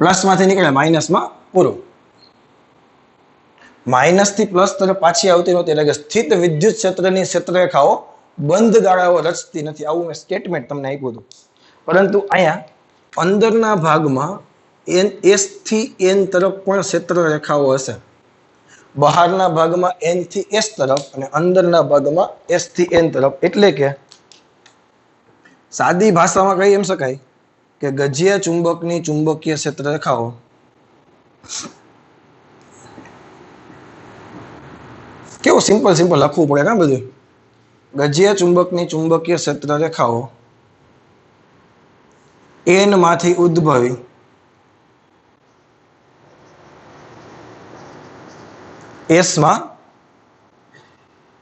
પ્લસ માંથી નીકળે માઇનસમાં પૂરું. માઇનસ થી પ્લસ તરફ પાછી આવતી નહોતી, એટલે કે સ્થિત વિદ્યુત ક્ષેત્રની ક્ષેત્ર રેખાઓ બંધ ગાળાઓ રચતી નથી. આવું મેં સ્ટેટમેન્ટ તમને આપ્યું હતું. પરંતુ અહીંયા અંદરના ભાગમાં એસ થી એન તરફ પણ ક્ષેત્ર રેખાઓ હશે. બહારના ભાગમાં એન થી એસ તરફ અને અંદરના ભાગમાં એસ થી એન તરફ. એટલે કે સાદી ભાષામાં કહી એમ શકાય કે ગજિયા ચુંબકની ચુંબકીય ક્ષેત્ર રેખાઓ કેવું સિમ્પલ લખવું પડે ને બધું. ગજિયા ચુંબકની ચુંબકીય ક્ષેત્ર રેખાઓ એન માંથી ઉદ્ભવી એસ માં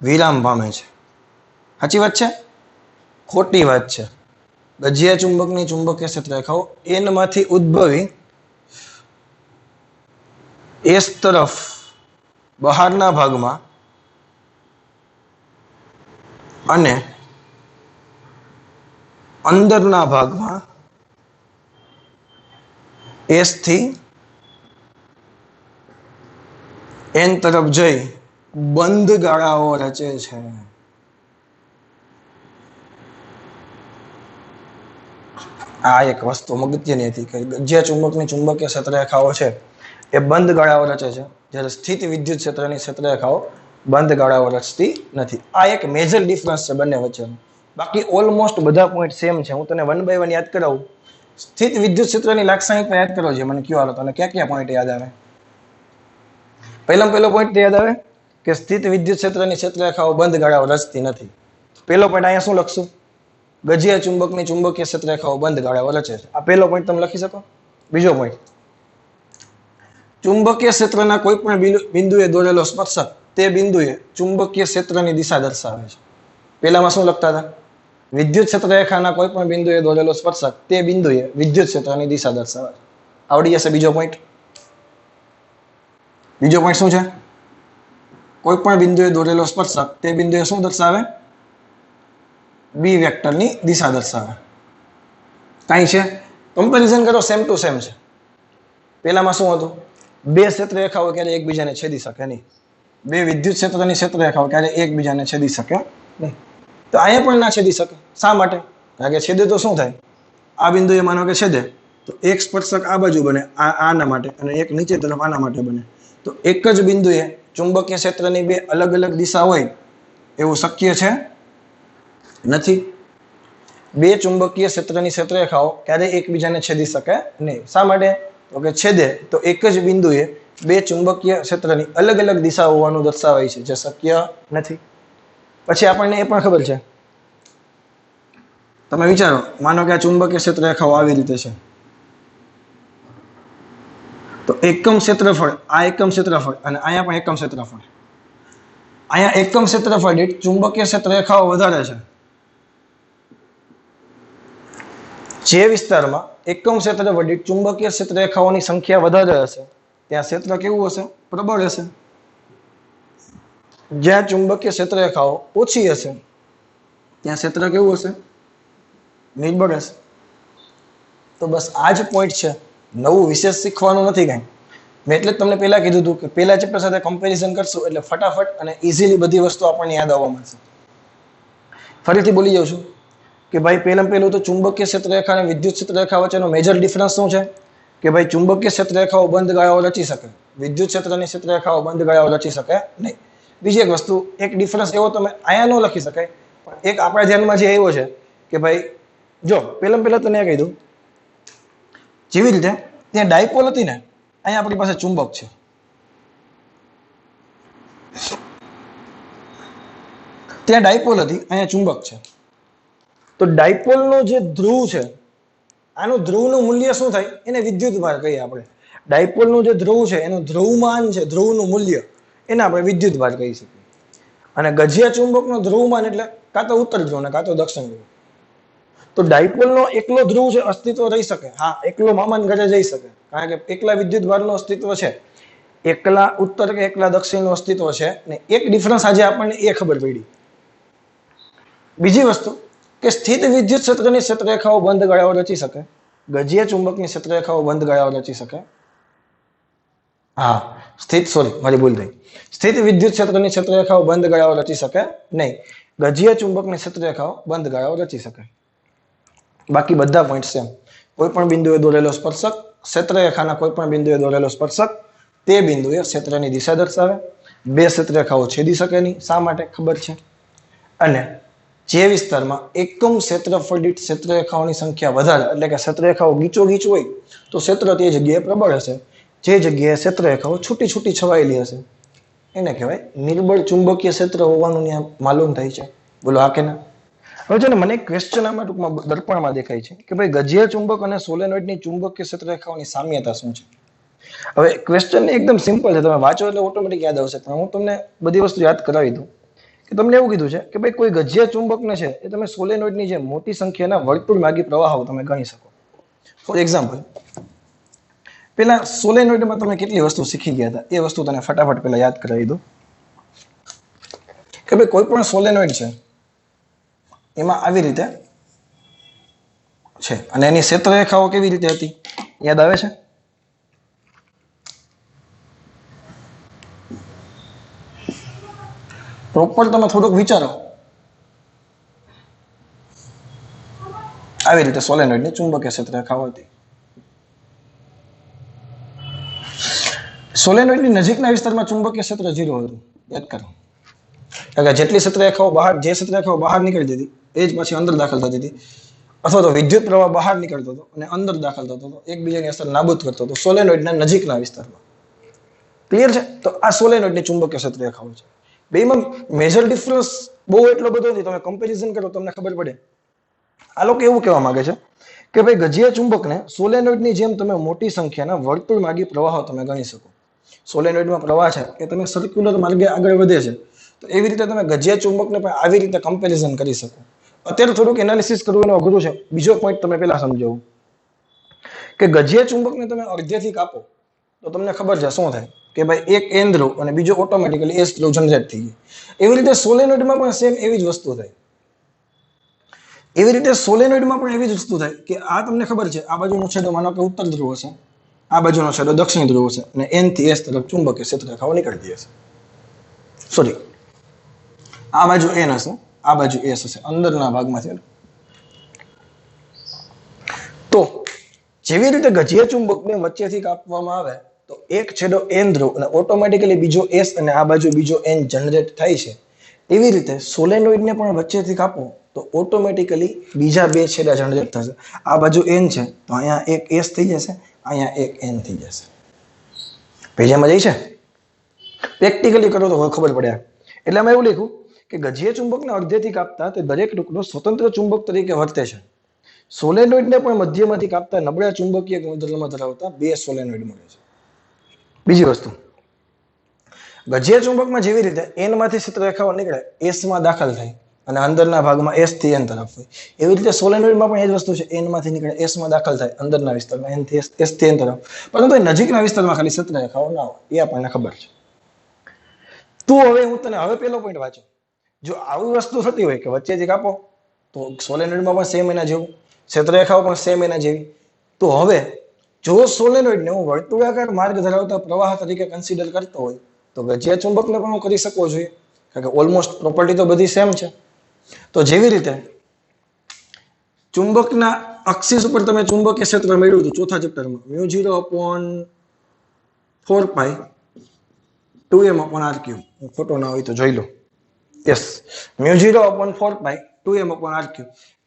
વિરામ પામે છે. સાચી વાત છે? ખોટી વાત છે. ગજિયા ચુંબકની ચુંબકીય ક્ષેત્ર રેખાઓ એન માંથી ઉદ્ભવી એસ તરફ બહારના ભાગમાં અને અંદરના ભાગમાં એસ થી એન તરફ જઈ બંધ ગાળાઓ રચે છે. આ એક વસ્તુ અગત્યની હતી કે ગજિયા ચુંબકની ચુંબકીય ક્ષેત્ર રેખાઓ છે એ બંધ ગાળાઓ રચે છે, જ્યારે સ્થિત વિદ્યુત ક્ષેત્રની ક્ષેત્ર રેખાઓ બંધ ગાળાઓ રચતી નથી. આ એક મેજર ડિફરન્સ છે બંને વચ્ચેનો. બાકી ઓલમોસ્ટ બધા પોઈન્ટ સેમ છે. હું તને વન બાય વન યાદ કરાવું. સ્થિત વિદ્યુત ક્ષેત્રની લાક્ષણિકતા યાદ કરો છે. મને કયો હાલો તને ક્યાં પોઈન્ટ યાદ આવે? પહેલો પોઈન્ટ યાદ આવે કે સ્થિત વિદ્યુત ક્ષેત્રની ક્ષેત્ર રેખાઓ બંધ ગાળાઓ રચતી નથી. પહેલો પોઈન્ટ અહીંયા શું લખશું? ગજિયા ચુંબકની ચુંબકીય ક્ષેત્ર રેખાઓ બંધ ગાળાઓ રચે છે. આ પહેલો પોઈન્ટ તમે લખી શકો. બીજો પોઈન્ટ, ચુંબકીય ક્ષેત્રના કોઈ પણ બિંદુએ દોરેલો સ્પર્શક તે બિંદુએ ચુંબકીય ક્ષેત્રની દિશા દર્શાવે છે. પહેલામાં શું લખતા હતા? વિદ્યુત ક્ષેત્ર રેખાના કોઈ પણ બિંદુએ દોરેલો સ્પર્શક તે બિંદુએ વિદ્યુત ક્ષેત્રની દિશા દર્શાવે છે. આવડી જશે. બીજો પોઈન્ટ શું છે? કોઈ પણ બિંદુએ દોરેલો સ્પર્શક તે બિંદુએ શું દર્શાવે? બી વેક્ટરની દિશા દર્શાવે. કાંઈ છે? કમ્પેરિઝન કરો, સેમ ટુ સેમ છે. પહેલામાં શું હતું? બે ક્ષેત્ર રેખાઓ ક્યારે એકબીજાને છેદી શકે નહીં. બે વિદ્યુત ક્ષેત્રની ક્ષેત્ર રેખાઓ ક્યારે એકબીજાને છેદી શકે નહીં. તો અહીંયા પણ ના છેદી શકે. શા માટે? કારણ કે છેદે તો શું થાય? આ બિંદુએ માનો કે છેદે તો એક સ્પર્શક આ બાજુ બને આના માટે અને એક નીચે તરફ આના માટે બને. તો એક જ બિંદુએ ચુંબકીય ક્ષેત્રની બે અલગ અલગ દિશા હોય એવું શક્ય છે નથી. બે ચુંબકીય ક્ષેત્રની ક્ષેત્રરેખાઓ ક્યારેય એકબીજાને છેદી શકે નહીં. શા માટે? તો કે છેદે તો એક જ બિંદુએ બે ચુંબકીય ક્ષેત્રની અલગ અલગ દિશા હોવાનું દર્શાવાય છે, જે શક્ય નથી. પછી આપણને એ પણ ખબર છે, તમે વિચારો, માનો કે આ ચુંબકીય ક્ષેત્રરેખાઓ આવી રીતે છે, તો એકમ ક્ષેત્રફળ, આ એકમ ક્ષેત્રફળ અને અહીંયા પણ એકમ ક્ષેત્રફળ, અહીંયા એકમ ક્ષેત્રફળ દીઠ ચુંબકીય ક્ષેત્રરેખાઓ વધારે છે. જે વિસ્તારમાં એકમ ક્ષેત્રફળ દીઠ ચુંબકીય ક્ષેત્રરેખાઓની સંખ્યા વધારે હશે ત્યાં ક્ષેત્ર કેવું હશે? પ્રબળ હશે. જ્યાં ચુંબકીય ક્ષેત્રરેખાઓ ઓછી હશે ત્યાં ક્ષેત્ર કેવું હશે? નિર્બળ હશે. તો બસ આ જ પોઈન્ટ છે, નવું વિશેષ શીખવાનું નથી કાંઈ. મેં એટલે જ તમને પહેલા કીધું હતું કે પહેલા ચેપ્ટર સાથે કમ્પેરિઝન કરશું એટલે ફટાફટ અને ઇઝીલી બધી વસ્તુ આપણને યાદ આવવા મળશે. ફરીથી બોલી જાઉં છું કે ભાઈ પહેલું તો ચુંબકીય ક્ષેત્રરેખા અને વિદ્યુત ક્ષેત્રરેખા વચ્ચેનો મેજર ડિફરન્સ શું છે? કે ભાઈ ચુંબકીય ક્ષેત્રરેખાઓ બંધ ગાળાઓ રચી શકે, વિદ્યુત ક્ષેત્રની ક્ષેત્રરેખાઓ બંધ ગાળાઓ રચી શકે નહીં. બીજી એક વસ્તુ, એક ડિફરન્સ એવો તમે અહીંયા ન લખી શકાય, પણ એક આપણા ધ્યાનમાં જે આવ્યો છે કે ભાઈ જો પહેલા તને કહી દઉં, જેવી રીતે ત્યાં ડાયપોલ હતી ને, અહીંયા આપણી પાસે ચુંબક છે. ત્યાં ડાયપોલ હતી, અહીંયા ચુંબક છે. તો ડાયપોલનો જે ધ્રુવ છે, આનું ધ્રુવનું મૂલ્ય શું થાય? એને વિદ્યુતભાર કહીએ આપણે. ડાયપોલનું જે ધ્રુવ છે એનું ધ્રુવમાન છે, ધ્રુવનું મૂલ્ય, એને આપણે વિદ્યુતભાર કહી શકીએ. અને ગજિયા ચુંબકનો ધ્રુવમાન એટલે કાં તો ઉત્તર ધ્રુવ ને કાં તો દક્ષિણ ધ્રુવ. તો ડાયપોલનો એકલો ધ્રુવ છે, અસ્તિત્વ રહી શકે. હા, એકલો મામાન ઘરે જઈ શકે, કારણ કે એકલા વિદ્યુતભારનું અસ્તિત્વ છે. એકલા ઉત્તર કે એકલા દક્ષિણનું અસ્તિત્વ છે ને. એક ડિફરન્સ આજે આપણને એ ખબર પડી. બીજી વસ્તુ કે સ્થિત વિદ્યુત ક્ષેત્રની ક્ષેત્રરેખાઓ બંધ ગાળાઓ રચી શકે, ગજિયા ચુંબકની ક્ષેત્રરેખાઓ બંધ ગાળાઓ રચી શકે. હા, મારી ભૂલ થઈ. સ્થિત વિદ્યુત ક્ષેત્રની ક્ષેત્રરેખાઓ બંધ ગાળાઓ રચી શકે નહીં. ગજિયા ચુંબકની ક્ષેત્રરેખાઓ બંધ ગાળાઓ રચી શકે. બાકી બધા પોઈન્ટ સેમ. કોઈ પણ બિંદુએ દોરેલો સ્પર્શક, ક્ષેત્રરેખાના કોઈ પણ બિંદુએ દોરેલો સ્પર્શક તે બિંદુએ ક્ષેત્રની દિશા દર્શાવે. બે ક્ષેત્રરેખાઓ છેદી શકે નહીં. શા માટે? ખબર છે. અને જે વિસ્તારમાં એકમ ક્ષેત્રફળ દીઠ ક્ષેત્રરેખાઓની સંખ્યા વધારે, એટલે કે ક્ષેત્રરેખાઓ ગીચોગીચ હોય તો ક્ષેત્ર તે જગ્યાએ પ્રબળ હશે. જે જગ્યાએ ક્ષેત્રરેખાઓ છૂટી છૂટી છવાયેલી હશે એને કહેવાય નિર્બળ ચુંબકીય ક્ષેત્ર હોવાનું ત્યાં માલુમ થાય છે. બોલો હા કે ના? હવે છે ને, મને એક ક્વેશ્ચન આમાં ટૂંકમાં દર્પણમાં દેખાય છે કે ભાઈ ગજિયા ચુંબક અને સોલેનોઇડની ચુંબકીય ક્ષેત્રરેખાઓની સામ્યતા શું છે? હવે ક્વેશ્ચન એકદમ સિમ્પલ છે, તમે વાંચો એટલે ઓટોમેટિક યાદ આવશે. પણ હું તમને બધી વસ્તુ યાદ કરાવી દઉં કે તમને એવું કીધું છે કે ભાઈ કોઈ ગજિયા ચુંબકને છે એ તમે સોલેનોઇડની જે મોટી સંખ્યાના વર્તુળમાર્ગી પ્રવાહો તમે ગણી શકો. ફોર એક્ઝામ્પલ, પેલા સોલેનોઇડમાં તમે કેટલી વસ્તુ શીખી ગયા હતા એ વસ્તુ તને ફટાફટ પેલા યાદ કરાવી દઉં કે ભાઈ કોઈ પણ સોલેનોઇડ છે એમાં આવી રીતે છે અને એની ક્ષેત્રરેખાઓ કેવી રીતે હતી યાદ આવે છે? પ્રોપર તમે થોડુંક વિચારો. આવી રીતે સોલેનોઇડની ચુંબકીય ક્ષેત્રરેખાઓ હતી. સોલેનોઇડની નજીકના વિસ્તારમાં ચુંબકીય ક્ષેત્ર 0 હતું. યાદ કરો. કારણ કે જેટલી ક્ષેત્રરેખાઓ બહાર નીકળી જતી એ જ પછી અંદર દાખલ થતી હતી, અથવા તો વિદ્યુત પ્રવાહ બહાર નીકળતો હતો અને અંદર દાખલ થતો હતો, એકબીજાની અસર નાબૂદ કરતો હતો સોલેનોઇડના નજીકના વિસ્તારમાં. ક્લિયર છે? તો આ સોલેનોઇડની ચુંબકીય ક્ષેત્રરેખાઓ છે. બેમાં મેજર ડિફરન્સ બહુ એટલો બધો નથી. તમે કમ્પેરિઝન કરો તમને ખબર પડે. આ લોકો એવું કહેવા માંગે છે કે ભાઈ ગજિયા ચુંબકને સોલેનોઇડની જેમ તમે મોટી સંખ્યાના વર્તુળમાર્ગી પ્રવાહો તમે ગણી શકો. સોલેનોઇડમાં પ્રવાહ છે એ તમે સર્ક્યુલર માર્ગે આગળ વધે છે, તો એવી રીતે તમે ગજિયા ચુંબકને પણ આવી રીતે કમ્પેરિઝન કરી શકો. અત્યારે થોડુંક એનાલિસિસ કરવું એનું અઘરું છે. બીજો પોઈન્ટ તમે પહેલા સમજાવું કે ગજિયા ચુંબકને તમે અડધેથી કાપો તો તમને ખબર છે શું થાય કે ભાઈ એક એન ધ્રુવ અને બીજો ઓટોમેટિકલી એસ ધ્રુવ જનરેટ થઈ ગઈ. એવી રીતે સોલેનોઇડમાં પણ સેમ એવી જ વસ્તુ થાય. કે આ તમને ખબર છે આ બાજુનો છેડો માનો કે ઉત્તર ધ્રુવ હશે, આ બાજુનો છેડો દક્ષિણ ધ્રુવ હશે અને એન થી એસ તરફ ચુંબકીય ક્ષેત્રરેખાઓ નીકળતી હશે. સોરી, આ બાજુ એન હશે, આ બાજુ એસ હશે અંદરના ભાગમાંથી. તો જેવી રીતે ગજિયા ચુંબકને વચ્ચેથી કાપવામાં આવે તો એક છેડો n ધ્રુવ અને ઓટોમેટિકલી બીજો s અને આ બાજુ બીજો n જનરેટ થાય છે, એવી રીતે સોલેનોઇડને પણ વચ્ચેથી કાપો તો ઓટોમેટિકલી બીજા બે છેડા જનરેટ થશે. આ બાજુ n છે તો અહીંયા એક s થઈ જશે, અહીંયા એક n થઈ જશે. પેજામાં જઈ છે, પ્રેક્ટિકલી કરો તો ખબર પડે. એટલે અમે એવું લખ્યું કે ગજિયા ચુંબકને અડધેથી કાપતા તે દરેક ટુકડો સ્વતંત્ર ચુંબક તરીકે વર્તે છે. સોલેનોઇડને પણ મધ્યમાંથી કાપતા નબળા ચુંબકીય ગુણધર્મ ધરાવતા બે સોલેનોઇડ મળે છે. બીજી વસ્તુ, ગજિયા ચુંબકમાં જેવી રીતે n માંથી ક્ષેત્રરેખાઓ નીકળે s માં દાખલ થાય અને અંદરના ભાગમાં s થી n તરફ હોય, એવી રીતે સોલેનોઇડમાં પણ એ જ વસ્તુ છે. n માંથી નીકળે s માં દાખલ થાય અંદરના વિસ્તારમાં n થી s થી n તરફ, પરંતુ નજીકના વિસ્તારમાં ખાલી ક્ષેત્રરેખાઓ ના હોય, એ આપણને ખબર છે. તો હવે હું તને હવે પેલો પોઈન્ટ વાંચું. જો આવી વસ્તુ થતી હોય કે વચ્ચેથી કાપો તો સોલેનોઇડમાં પણ સેમ એના જેવું, ક્ષેત્રરેખાઓ પણ સેમ એના જેવી, તો હવે જો સોલેનોઇડને હું વર્તુળાકાર માર્ગ ધરાવતા પ્રવાહ તરીકે કન્સિડર કરતો હોય તો ગજિયા ચુંબકને પણ હું કરી શકવો જોઈએ, કારણ કે ઓલમોસ્ટ પ્રોપર્ટી તો બધી સેમ છે. તો જેવી રીતે ચુંબકના અક્ષિસ ઉપર તમે ચુંબકીય ક્ષેત્ર મેળવ્યું હતું ચોથા ચેપ્ટરમાં, μ0/4π 2m/r3. ખોટો ના હોય તો જોઈ લો. યસ, μ0/4π 2m/r3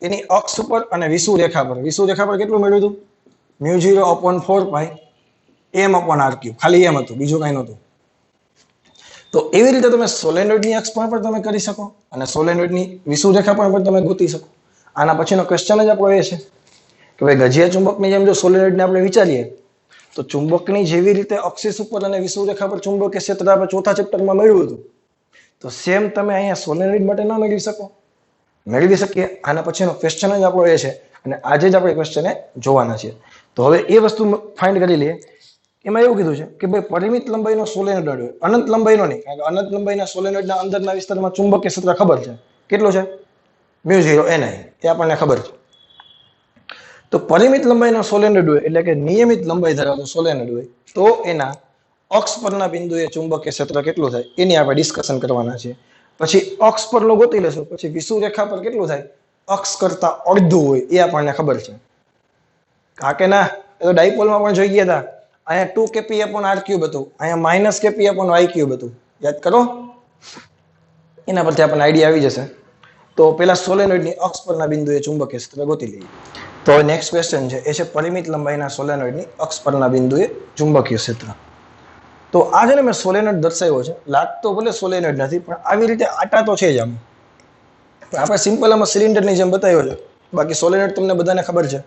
એની અક્ષ ઉપર અને વિષુવ રેખા પર કેટલું મેળવ્યું હતું? μ0/4π m/r3. ખાલી એમ હતું, બીજું કઈ નહોતું. તો એવી રીતે તમે સોલેનોઇડની અક્ષ પર પણ તમે કરી શકો અને સોલેનોઇડની વિષુવ રેખા પર પણ તમે ગોતી શકો. આના પછીનો ક્વેશ્ચન જ આપણો એ છે કે ભાઈ ગજિયા ચુંબકની જેમ જો સોલેનોઇડને આપણે વિચારીએ તો ચુંબકની જેવી રીતે અક્ષિસ ઉપર અને વિષુવ રેખા પર ચુંબકીય ક્ષેત્ર આપણે ચોથા ચેપ્ટરમાં મેળવ્યું હતું, તો સેમ તમે અહીંયા સોલેનોઇડ માટે ન મેળવી શકો? મેળવી શકીએ. આના પછીનો ક્વેશ્ચન જ આપણો એ છે અને આજે જ આપણે ક્વેશ્ચન જોવાના છે. તો હવે એ વસ્તુ ફાઇન્ડ કરી લઈએ. એમાં એવું કીધું છે કે ભાઈ પરિમિત લંબાઈનો સોલેનોઇડ હોય, અનંત લંબાઈનો નહીં, કારણ કે અનંત લંબાઈના સોલેનોઇડના અંદરના વિસ્તારમાં ચુંબકીય ક્ષેત્ર ખબર છે કેટલું છે, μ0 એ આપણને ખબર છે. તો પરિમિત લંબાઈનો સોલેનોઇડ હોય એટલે કે નિયમિત લંબાઈ ધરાવતો સોલેનોઇડ હોય તો એના અક્ષ પરના બિંદુએ ચુંબકીય ક્ષેત્ર કેટલું થાય એની આપણે ડિસ્કશન કરવાના છે. પછી અક્ષ પરનો ગોતી લેશું, પછી વિષુવ રેખા પર કેટલું થાય, અક્ષ કરતા અડધું હોય એ આપણને ખબર છે. હા કે ના? એ તો ડાયપોલમાં પણ જોઈ ગયા હતા. અહીંયા 2kp/r3 હતું, અહીંયા -kp/y3 હતું. યાદ કરો, એના પરથી આપણને આઈડિયા આવી જશે. તો પેલા સોલેનોઇડની અક્ષ પરના બિંદુએ ચુંબકીય ક્ષેત્ર ગોતી લઈએ. તો નેક્સ્ટ ક્વેશ્ચન છે એ છે પરિમિત લંબાઈના સોલેનોઇડની અક્ષ પરના બિંદુએ ચુંબકીય ક્ષેત્ર. તો આ છે ને મેં સોલેનોઇડ દર્શાવ્યો છે, લાગતો ભલે સોલેનોઇડ નથી પણ આવી રીતે આટા તો છે જ. આમ આપણે સિમ્પલ આમાં સિલિન્ડરની જેમ બતાવ્યો છે, બાકી સોલેનોઇડ તમને બધાને ખબર છે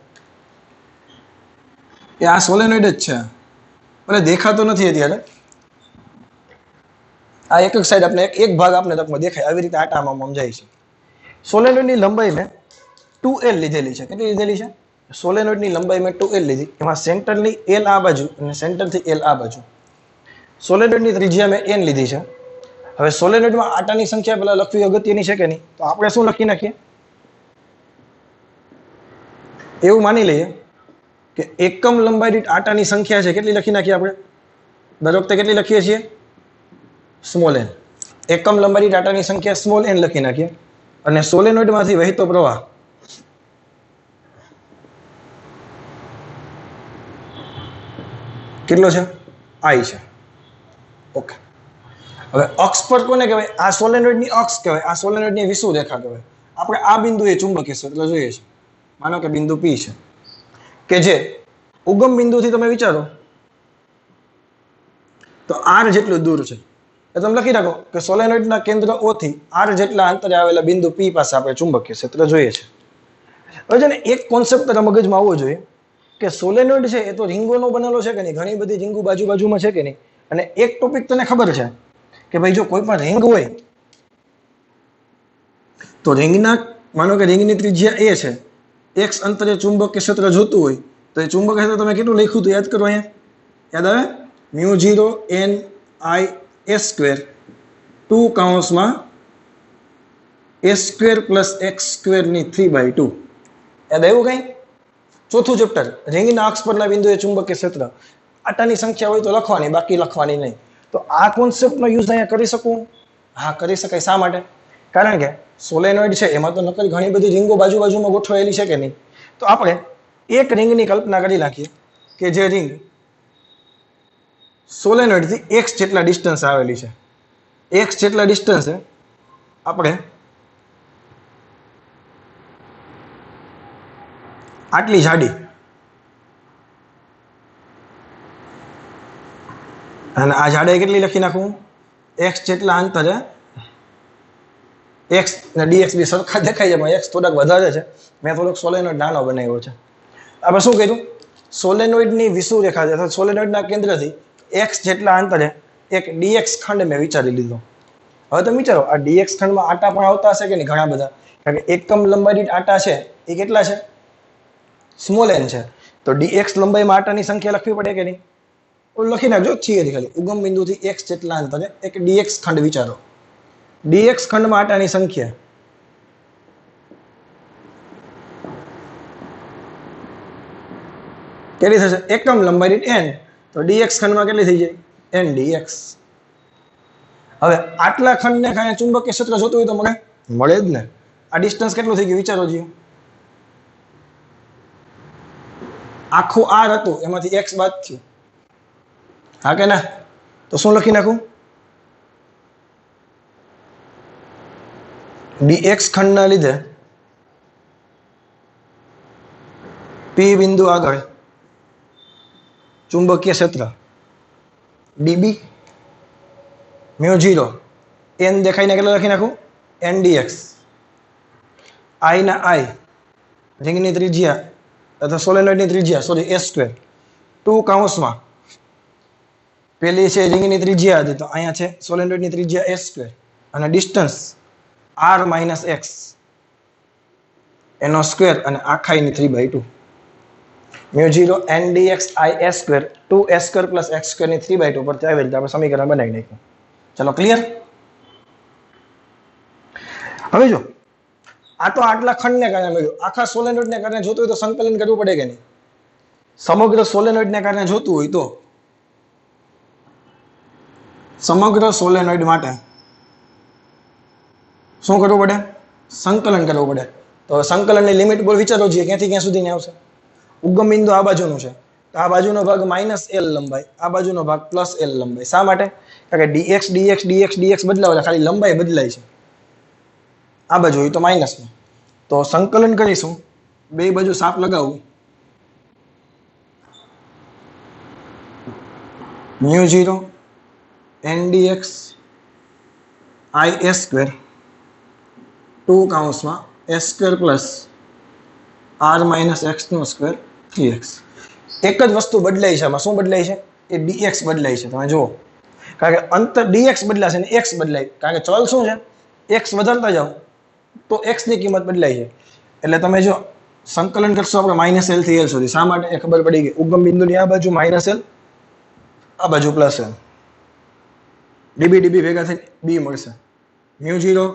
કે આ સોલેનોઇડ જ છે, ભલે દેખાતો નથી અત્યારે. આ એક જ સાઈડ આપણે એક ભાગ આપણે તકમાં દેખાય, આવી રીતે આટામાં સમજાય છે. સોલેનોઇડની લંબાઈ મેં 2l લીધેલી છે. કેટલી લીધેલી છે? સોલેનોઇડની લંબાઈ મેં 2l લીધી. એમાં સેન્ટરની l આ બાજુ અને સેન્ટરથી l આ બાજુ. સોલેનોઇડની ત્રિજ્યા મેં n લીધી છે. હવે સોલેનોઇડમાં આટાની સંખ્યા પેલા લખવી અગત્યની છે કે નહીં, તો આપણે શું લખી નાખીએ, એવું માની લઈએ કે એકમ લંબાઈ દીઠ આટાની સંખ્યા છે, કેટલી લખી નાખીએ આપણે દર વખતે? કેટલી લખીએ છીએ? Small n. એકમ લંબાઈ દીઠ આટાની સંખ્યા સ્મોલ n લખી નાખીએ. અને સોલેનોઇડમાંથી વહેતો પ્રવાહ કેટલો છે? I છે. ઓકે. હવે અક્ષ પર કોને કહેવાય? આ સોલેનોઇડની અક્ષ કહેવાય, આ સોલેનોઇડની વિષુવ રેખા કહેવાય. આપણે આ બિંદુએ ચુંબકીય ક્ષેત્ર જોઈએ છે. માનો કે બિંદુ P છે કે જે ઉગમ બિંદુથી તમે વિચારો તો r જેટલું દૂર છે. તમે લખી રાખો કે સોલેનોઇડના કેન્દ્ર O થી r જેટલા અંતરે આવેલા બિંદુ P પાસે આપણે ચુંબકીય ક્ષેત્ર જોઈએ છે. હવે છે ને એક કોન્સેપ્ટ તારા મગજમાં આવવો જોઈએ કે સોલેનોઇડ છે એ તો રીંગોનો બનેલો છે કે નહીં, ઘણી બધી રીંગો બાજુમાં છે કે નહીં. અને એક ટોપિક તને ખબર છે કે ભાઈ જો કોઈ પણ રીંગ હોય તો રીંગના, માનો કે રીંગની ત્રિજ્યા a છે, x અંતરે ચુંબકીય ક્ષેત્ર જોતું હોય તો એ ચુંબકીય ક્ષેત્ર તમે કેટલું લખ્યું હતું યાદ કરો? અહીંયા યાદ આવે? μ0 n I s² 2 s² + x² ની 3/2. યાદ આવ્યું કઈ? ચોથું ચેપ્ટર, રીંગના અક્ષ પરના બિંદુએ ચુંબકીય ક્ષેત્ર. આટાની સંખ્યા હોય તો લખવાની, બાકી લખવાની નહીં. તો આ કોન્સેપ્ટનો યુઝ અહીંયા કરી શકું? હા, કરી શકાય. શા માટે? કારણ કે સોલેનોઇડ છે એમાં તો નકલ ઘણી બધી રીંગો બાજુમાં ગોઠવાયેલી છે કે નહીં. તો આપણે એક રિંગની કલ્પના કરી નાખીએ કે જે રિંગ સોલેનોઇડથી x જેટલા ડિસ્ટન્સ આવેલી છે. x જેટલા ડિસ્ટન્સ છે આપણે આટલી જાડી અને આ જાડાઈ કેટલી લખી નાખું? x જેટલા અંતરે x ને dx બી સરખા દેખાય છે પણ x થોડાક વધારે છે. મેં થોડોક સોલેનોઇડ નાનો બનાવ્યો છે. આપણે શું કર્યું? સોલેનોઇડની વિષુવરેખા છે અથવા સોલેનોઇડના કેન્દ્રથી x જેટલા અંતરે એક dx ખંડ મેં વિચારી લીધો. હવે તમે વિચારો આ dx ખંડમાં આટા પણ આવતા હશે કે નહીં? ઘણા બધા. કારણ કે એકમ લંબાઈ દીઠ આટા છે એ કેટલા છે? સ્મોલ n છે. તો dx લંબાઈમાં આટાની સંખ્યા લખવી પડે કે નહીં? લખી નાખજો છીએ ખાલી. ઉગમ બિંદુથી x જેટલા અંતરે એક dx ખંડ વિચારો. dx ખંડમાં આટાની સંખ્યા કેટલી થશે? એકમ લંબાઈ દીઠ n. તો dx ખંડમાં કેટલી થઈ જાય? n dx. હવે આટલા ખંડને કાંઈ ચુંબકીય ક્ષેત્ર જોતું હોય તો મળે જ ને. આ ડિસ્ટન્સ કેટલું થઈ ગયું વિચારો જીઓ. આખું r હતું એમાંથી x બાદ થયું. હા કે ના? તો શું લખી નાખું? dx ખંડના લીધે p બિંદુ આગળ ચુંબકીય ક્ષેત્ર db મ્યુ 0 n દેખાઈને કેટલા લખી નાખું? n dx. I ના I રિંગની ત્રિજ્યા અથવા સોલેનોઇડની ત્રિજ્યા સોરી s² 2 કૌંસમાં પેલી છે રિંગની ત્રિજ્યા હતી તો અહીંયા છે સોલેનોઇડની ત્રિજ્યા s² અને ડિસ્ટન્સ r - x એનો સ્ક્વેર અને આખાઈની 3/2 mu 0 n dx I s² 2s² + x² ની 3/2 પરથી આવી રીતે આપણે સમીકરણ બનાવી નાખ્યું. ચલો ક્લિયર? હવે જો આ તો આટલા ખંડને કારણે મળ્યું. આખા સોલેનોઇડને કારણે જોતું હોય તો સંકલન કરવું પડે કે નહીં? સમગ્ર સોલેનોઇડને કારણે જોતું હોય તો સમગ્ર સોલેનોઇડ માટે શું કરવું પડે? સંકલન કરવું પડે. તો સંકલનની લિમિટ બોલ વિચારો છીએ ક્યાંથી ક્યાં સુધીની આવશે? ઉગમ બિંદુ આ બાજુનું છે તો આ બાજુનો ભાગ -l લંબાઈ, આ બાજુનો ભાગ +l લંબાઈ. શા માટે? કારણ કે dx dx dx dx બદલાવ એટલે ખાલી લંબાઈ બદલાય છે. આ બાજુ હોય તો માઇનસમાં. તો સંકલન કરીશું, બે બાજુ સાપ લગાવું. Mu 0 n dx I s² 2 કૌંસમાં s² + r - x નો સ્ક્વેર 3x. એક જ વસ્તુ બદલાય છે. આમાં શું બદલાય છે? એ dx બદલાય છે. તમે જુઓ, કારણ કે અંતર dx બદલાશે ને x બદલાય. કારણ કે ચલ શું છે? x વધારતા જાઓ તો x ની કિંમત બદલાય છે. એટલે તમે જો સંકલન કરશો આપણે -l થી l સુધી. શા માટે? એ ખબર પડી ગઈ. ઉગમ બિંદુની આ બાજુ -l, આ બાજુ +l. db db ભેગા થઈ b મળશે. મ્યુ 0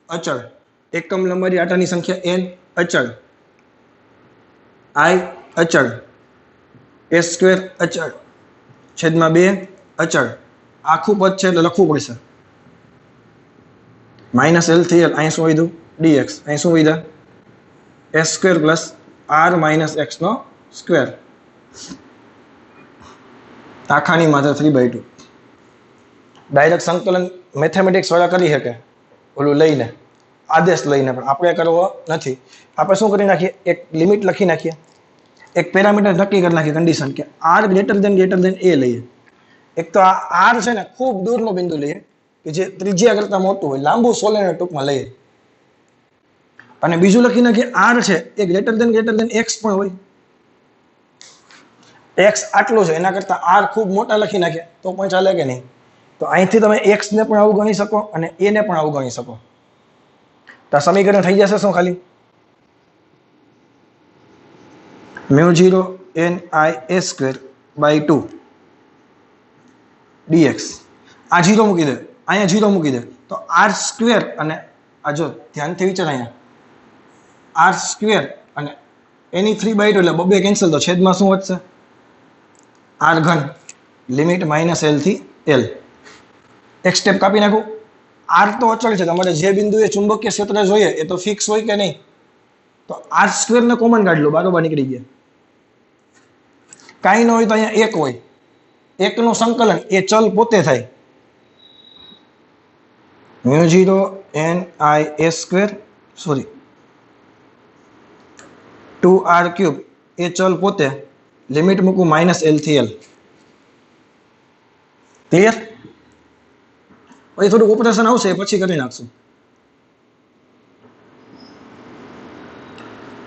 અચળ, એકમ લંબાઈ આટાની સંખ્યા n અચળ, I અચળ, s² અચળ, છેદમાં 2 અચળ. આખું પદ છે એટલે લખવું પડશે. -l થી l. અહીં શું વધ્યું? dx. અહીં શું વધ્યા? s² + r - x નો સ્ક્વેર. આખાની માત્ર 3/2. ડાયરેક્ટ સંકલન મેથેમેટિક્સ વાળા કરી શકે ઓલું લઈને, આદેશ લઈને, પણ આપણે કરવો નથી. આપણે શું કરી નાખીએ? એક લિમિટ લખી નાખીએ, એક પેરામીટર નક્કી કરી નાખીએ, કન્ડિશન કે r > a લઈએ. એક તો આ r છે ને ખૂબ દૂરનો બિંદુ લઈએ કે જે ત્રિજ્યા કરતા મોટું હોય, લાંબુ સોલેનોઇડ ટૂંકમાં લઈએ. અને બીજું લખી નાખીએ r છે એ > x પણ હોય. x આટલું છે એના કરતા r ખૂબ મોટા લખી નાખીએ તો પણ ચાલે કે નહીં? તો અહીંથી તમે x ને પણ આવું ગણી શકો અને a ને પણ આવું ગણી શકો. તો આ સમીકરણ થઈ જશે શું? ખાલી mu 0 n I s² / 2 dx. આ 0 મૂકી દે, અહીંયા 0 મૂકી દે તો r² અને આ જો ધ્યાનથી વિચાર, અહીંયા r² અને એની 3/2 એટલે બબે કેન્સલ. તો છેદમાં શું વધશે? r3 લિમિટ -l થી l. એક સ્ટેપ કાપી નાખું. r તો અચળ છે, તમારે જે બિંદુએ ચુંબકીય ક્ષેત્ર જોઈએ એ તો ફિક્સ હોય કે નહીં? તો r² ને કોમન કાઢ લો, બારોબાર નીકળી ગયા. કાંઈ ન હોય તો અહીંયા એક હોય, એકનું સંકલન એ ચલ પોતે થાય, mu 0 n I s square sorry 2r cube એ ચલ પોતે, લિમિટ મૂકું -l થી l. ક્લિયર? પછી થોડુંક ઓપરેશન આવશે પછી કરી નાખશું.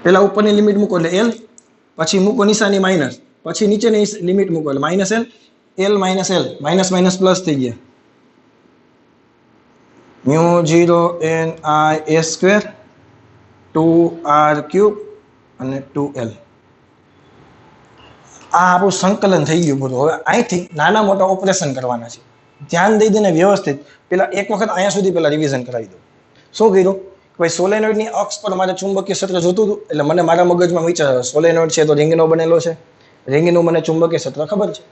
પેલા ઉપરની લિમિટ મૂકો એટલે l, પછી મૂકો નિશાની માઇનસ, પછી નીચેની લિમિટ મૂકો એટલે -l, l minus minus plus થઈ ગયા, mu 0 n I s square 2r cube અને 2l. આ આપણું સંકલન થઈ ગયું બધું. હવે અહીંથી નાના મોટા ઓપરેશન કરવાના છે. ધ્યાન દઈ દઈને વ્યવસ્થિત પેલા એક વખત અહીંયા સુધી પેલા રિવિઝન કરાવી દો. શું કર્યું? ભાઈ સોલેનોઇડની અક્ષ પર મારે ચુંબકીય ક્ષેત્ર જોતું હતું, એટલે મને મારા મગજમાં વિચાર આવ્યો સોલેનોઇડ છે તો રિંગનો બનેલો છે, રિંગનું મને ચુંબકીય ક્ષેત્ર ખબર છે,